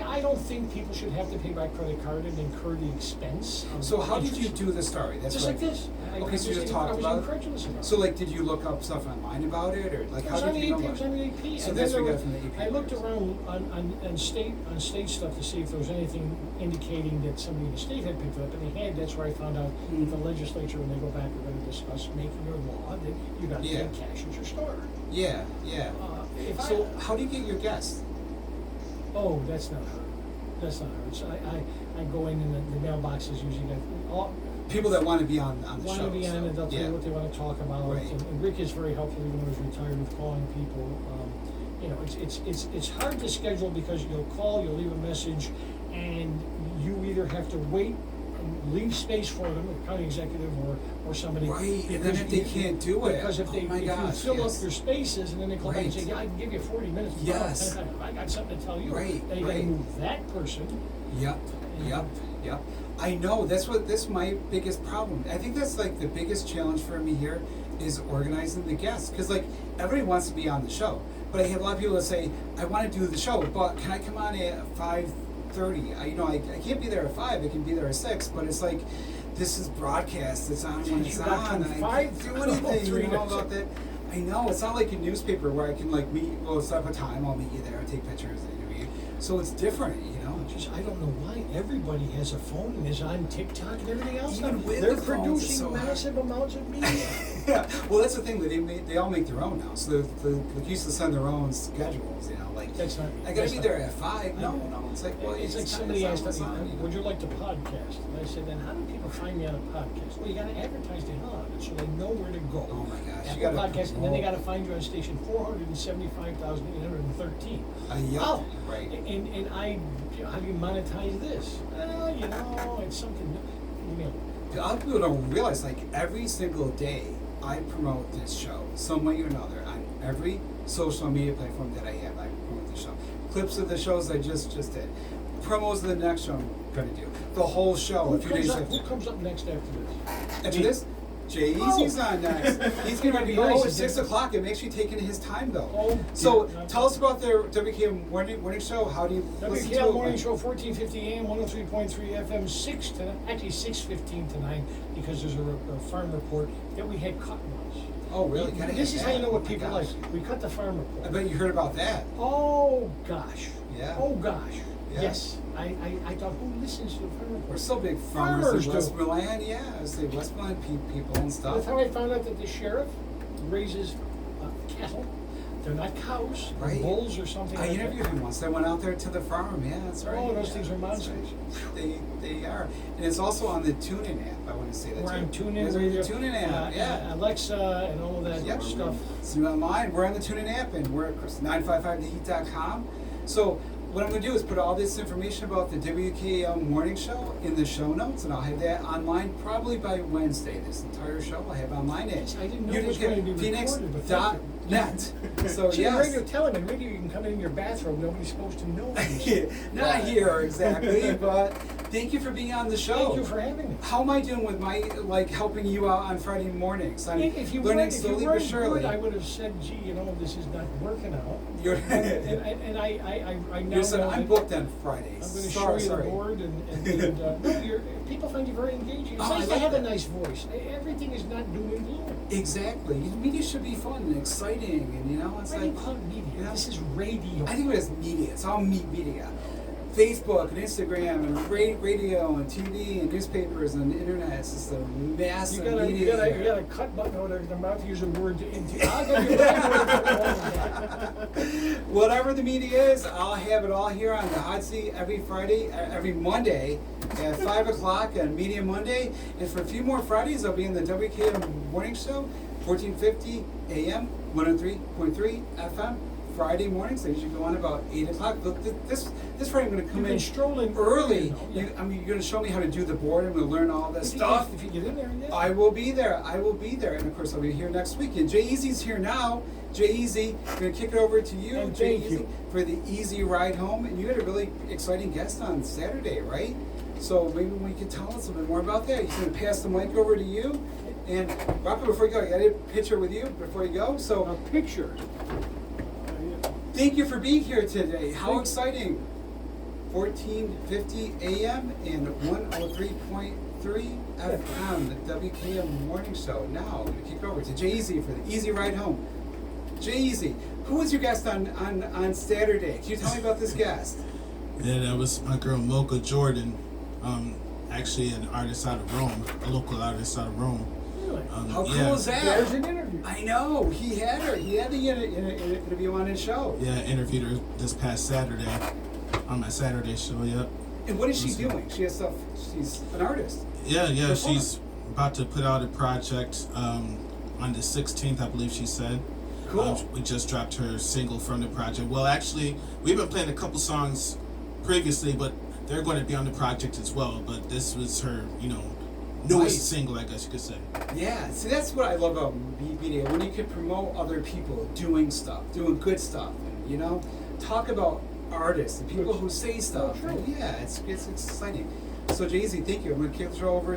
Speaker 2: I don't think people should have to pay by credit card and incur the expense. Of
Speaker 1: So how did you
Speaker 2: interest.
Speaker 1: do the story? That's
Speaker 2: Just
Speaker 1: right.
Speaker 2: like this.
Speaker 1: Okay, so you just talked
Speaker 2: I was
Speaker 1: about it?
Speaker 2: incredulous about it.
Speaker 1: So like, did you look up stuff online about it, or like
Speaker 2: It
Speaker 1: how
Speaker 2: was on
Speaker 1: did
Speaker 2: the
Speaker 1: you know
Speaker 2: AP. It
Speaker 1: about
Speaker 2: was
Speaker 1: it?
Speaker 2: on the AP.
Speaker 1: So
Speaker 2: And
Speaker 1: that's
Speaker 2: then
Speaker 1: what you
Speaker 2: there
Speaker 1: got from the AP.
Speaker 2: I looked around on state stuff to see if there was anything indicating that somebody in the state had picked it up, and they had. That's where I found out
Speaker 1: Mm.
Speaker 2: that the legislature, when they go back, are going to discuss making a law that you got to
Speaker 1: Yeah.
Speaker 2: take cash at your store.
Speaker 1: Yeah, yeah.
Speaker 2: If
Speaker 1: So how do you get your guests?
Speaker 2: Oh, that's not hard. That's not hard. So I go in and the mailboxes usually got all.
Speaker 1: People that want to be on the
Speaker 2: Want
Speaker 1: show.
Speaker 2: to be on
Speaker 1: so,
Speaker 2: it, they'll tell
Speaker 1: yeah.
Speaker 2: you what they want to talk about.
Speaker 1: Right.
Speaker 2: And Rick is very helpful even though he's retired with calling people. You know, it's hard to schedule because you'll call, you'll leave a message, and you either have to wait and leave space for them, the county executive or somebody.
Speaker 1: Right, and then
Speaker 2: because
Speaker 1: if they can't do it,
Speaker 2: because if
Speaker 1: oh
Speaker 2: they
Speaker 1: my
Speaker 2: if
Speaker 1: gosh,
Speaker 2: you fill
Speaker 1: yes.
Speaker 2: up your spaces and then they call back and say,
Speaker 1: Right.
Speaker 2: yeah, I can give you 40 minutes.
Speaker 1: Yes.
Speaker 2: I got something to tell you.
Speaker 1: Right,
Speaker 2: Then you got to
Speaker 1: right.
Speaker 2: move that person.
Speaker 1: Yep,
Speaker 2: Yeah.
Speaker 1: yep. I know, that's my biggest problem. I think that's like the biggest challenge for me here is organizing the guests. Because like everybody wants to be on the show. But I have a lot of people that say, I want to do the show, but can I come on at 5:30? I can't be there at 5, I can be there at 6, but it's like, this is broadcast, it's on when it's
Speaker 2: You got
Speaker 1: on,
Speaker 2: from
Speaker 1: and I can't
Speaker 2: 5
Speaker 1: do anything,
Speaker 2: to
Speaker 1: you know,
Speaker 2: 3
Speaker 1: about that. I know, it's not like a newspaper where I can like set up a time, I'll meet you there, take pictures, interview. So it's different, you know.
Speaker 2: Just, I don't know why everybody has a phone and is on TikTok and everything else.
Speaker 1: Even
Speaker 2: now.
Speaker 1: with
Speaker 2: They're
Speaker 1: the phones, it's
Speaker 2: producing
Speaker 1: so hard.
Speaker 2: massive amounts of media.
Speaker 1: Yeah, well, that's the thing. They all make their own now. So they used to send their own schedules. You know, like
Speaker 2: That's not me.
Speaker 1: I gotta
Speaker 2: That's
Speaker 1: be
Speaker 2: not
Speaker 1: there
Speaker 2: me.
Speaker 1: at 5. No, it's like well,
Speaker 2: It's like
Speaker 1: not-
Speaker 2: somebody
Speaker 1: it's
Speaker 2: asked
Speaker 1: not
Speaker 2: me,
Speaker 1: what's on, you know.
Speaker 2: would you like to podcast? And I said, then how do people find me on a podcast? Well, you got to advertise the hell out of it so they know where to go.
Speaker 1: Oh my gosh,
Speaker 2: Apple
Speaker 1: you gotta
Speaker 2: podcast, and then they got to
Speaker 1: promote.
Speaker 2: find you on station 475,813.
Speaker 1: Yep,
Speaker 2: Oh,
Speaker 1: right.
Speaker 2: And how do you monetize this? You know, it's something. You know,
Speaker 1: A lot of people don't realize like every single day I promote this show some way or another on every social media platform that I have. I promote the show. Clips of the shows I just did. Promos of the next show I'm gonna do. The whole show.
Speaker 2: who
Speaker 1: a few days
Speaker 2: who comes up next after this?
Speaker 1: After this, Jay Easy's on next. He's going to be
Speaker 2: Nice,
Speaker 1: at
Speaker 2: isn't
Speaker 1: 6
Speaker 2: it?
Speaker 1: o'clock. I'm actually taking his time though.
Speaker 2: Oh,
Speaker 1: So
Speaker 2: dear.
Speaker 1: tell us about their WKAL morning show. How do you listen to
Speaker 2: WKAL
Speaker 1: it?
Speaker 2: Morning Show, 1450 AM, 103.3 FM, 6:15 tonight, because there's a farm report that we had cut once.
Speaker 1: Oh, really? Gotta
Speaker 2: This
Speaker 1: have
Speaker 2: is how you know
Speaker 1: that.
Speaker 2: what
Speaker 1: Oh my
Speaker 2: people
Speaker 1: gosh.
Speaker 2: like. We cut the farm report.
Speaker 1: I bet you heard about that.
Speaker 2: Oh gosh.
Speaker 1: Yeah.
Speaker 2: Oh gosh.
Speaker 1: Yeah.
Speaker 2: Yes. I thought, who listens to the farm report?
Speaker 1: We're so big farmers
Speaker 2: Farmers
Speaker 1: in
Speaker 2: do.
Speaker 1: Westmoreland. Yeah, I say Westmoreland people and
Speaker 2: That's
Speaker 1: stuff.
Speaker 2: how I found out that the sheriff raises cattle. They're not cows, they're
Speaker 1: Right.
Speaker 2: bulls or something.
Speaker 1: I
Speaker 2: like
Speaker 1: interviewed
Speaker 2: that.
Speaker 1: him once. I went out there to the farm. Yeah, that's right.
Speaker 2: Oh, those
Speaker 1: Yeah,
Speaker 2: things are
Speaker 1: that's
Speaker 2: monsters.
Speaker 1: right. They are, and it's also on the TuneIn app. I want to say that
Speaker 2: We're
Speaker 1: too.
Speaker 2: on TuneIn
Speaker 1: It's on the
Speaker 2: Radio,
Speaker 1: TuneIn app. Yeah.
Speaker 2: Alexa, and all of that
Speaker 1: Yep.
Speaker 2: stuff.
Speaker 1: See online. We're on the TuneIn app, and we're at 955theheat.com. So what I'm going to do is put all this information about the WKAL morning show in the show notes, and I'll have that online probably by Wednesday. This entire show I'll have online at
Speaker 2: I didn't know it was going to be recorded, but thank you.
Speaker 1: Phoenix.net. So
Speaker 2: See,
Speaker 1: yes.
Speaker 2: radio telling me, maybe you can come in your bathrobe. Nobody's supposed to know.
Speaker 1: Not here exactly, but thank you for being on the show.
Speaker 2: Thank you for having me.
Speaker 1: How am I doing with my helping you out on Friday mornings? I'm
Speaker 2: If you
Speaker 1: learning
Speaker 2: weren't
Speaker 1: slowly but surely.
Speaker 2: good, I would have said, "Gee, this is not working out."
Speaker 1: You're
Speaker 2: and I now
Speaker 1: Listen,
Speaker 2: know
Speaker 1: I'm
Speaker 2: that
Speaker 1: booked on Fridays.
Speaker 2: I'm going to
Speaker 1: sorry,
Speaker 2: show you
Speaker 1: sorry.
Speaker 2: the board, and no, people find you very engaging. It's
Speaker 1: Oh,
Speaker 2: nice
Speaker 1: I
Speaker 2: to
Speaker 1: like
Speaker 2: have
Speaker 1: that.
Speaker 2: a nice voice. Everything is not doom and gloom.
Speaker 1: Exactly. Media should be fun and exciting, and it's
Speaker 2: Why do you
Speaker 1: like
Speaker 2: call it media?
Speaker 1: you know,
Speaker 2: This is radio.
Speaker 1: I think of it as media. It's all media. Facebook and Instagram and radio and TV and newspapers and internet. It's just a massive
Speaker 2: You
Speaker 1: media.
Speaker 2: got a cut button over there. I'm about to use a word I'll give you my word.
Speaker 1: Whatever the media is, I'll have it all here on the hot seat every Friday, every Monday at 5 o'clock on Media Monday. And for a few more Fridays, I'll be in the WKAL Morning Show, 1450 AM, 103.3 FM. Friday mornings, they usually go on about 8 o'clock. This Friday I'm going to come in
Speaker 2: strolling
Speaker 1: early.
Speaker 2: Yeah.
Speaker 1: You're going to show me how to do the board. I'm going to learn all this stuff.
Speaker 2: If you get in there, yeah.
Speaker 1: I will be there. And of course I'll be here next week. And Jay Easy's here now. Jay Easy, I'm going to kick it over to you,
Speaker 2: And
Speaker 1: Jay
Speaker 2: thank
Speaker 1: Easy,
Speaker 2: you.
Speaker 1: for the easy ride home. And you had a really exciting guest on Saturday, right? So maybe we could tell us a bit more about that. He's going to pass the mic over to you. And Rocco, before you go, I got a picture with you before you go. So
Speaker 2: A picture.
Speaker 1: thank you for being here today. How exciting. 1450 AM and 103.3 FM, the WKAL Morning Show. Now, I'm going to kick it over to Jay Easy for the easy ride home. Jay Easy, who was your guest on Saturday? Can you tell me about this guest?
Speaker 4: Yeah, that was my girl Mocha Jordan. Actually an artist out of Rome, a local artist out of Rome.
Speaker 2: Really?
Speaker 1: How cool
Speaker 4: yeah.
Speaker 1: is that?
Speaker 2: There's an interview.
Speaker 1: I know. He had her. He had the interview on his show.
Speaker 4: Yeah, I interviewed her this past Saturday on my Saturday show, yep.
Speaker 1: And what is she doing? She has stuff. She's an artist.
Speaker 4: Yeah,
Speaker 1: Performer.
Speaker 4: she's about to put out a project on the 16th, I believe she said.
Speaker 1: Cool.
Speaker 4: We just dropped her single from the project. Well, actually, we've been playing a couple songs previously, but they're going to be on the project as well. But this was her, newest
Speaker 1: Nice.
Speaker 4: single, I guess you could say.
Speaker 1: Yeah, see, that's what I love about media, when you can promote other people doing stuff, doing good stuff, and, talk about artists and people who say stuff.
Speaker 2: Oh, true.
Speaker 1: And yeah, it's exciting. So, Jay-Z, thank you. I'm going to kick the show over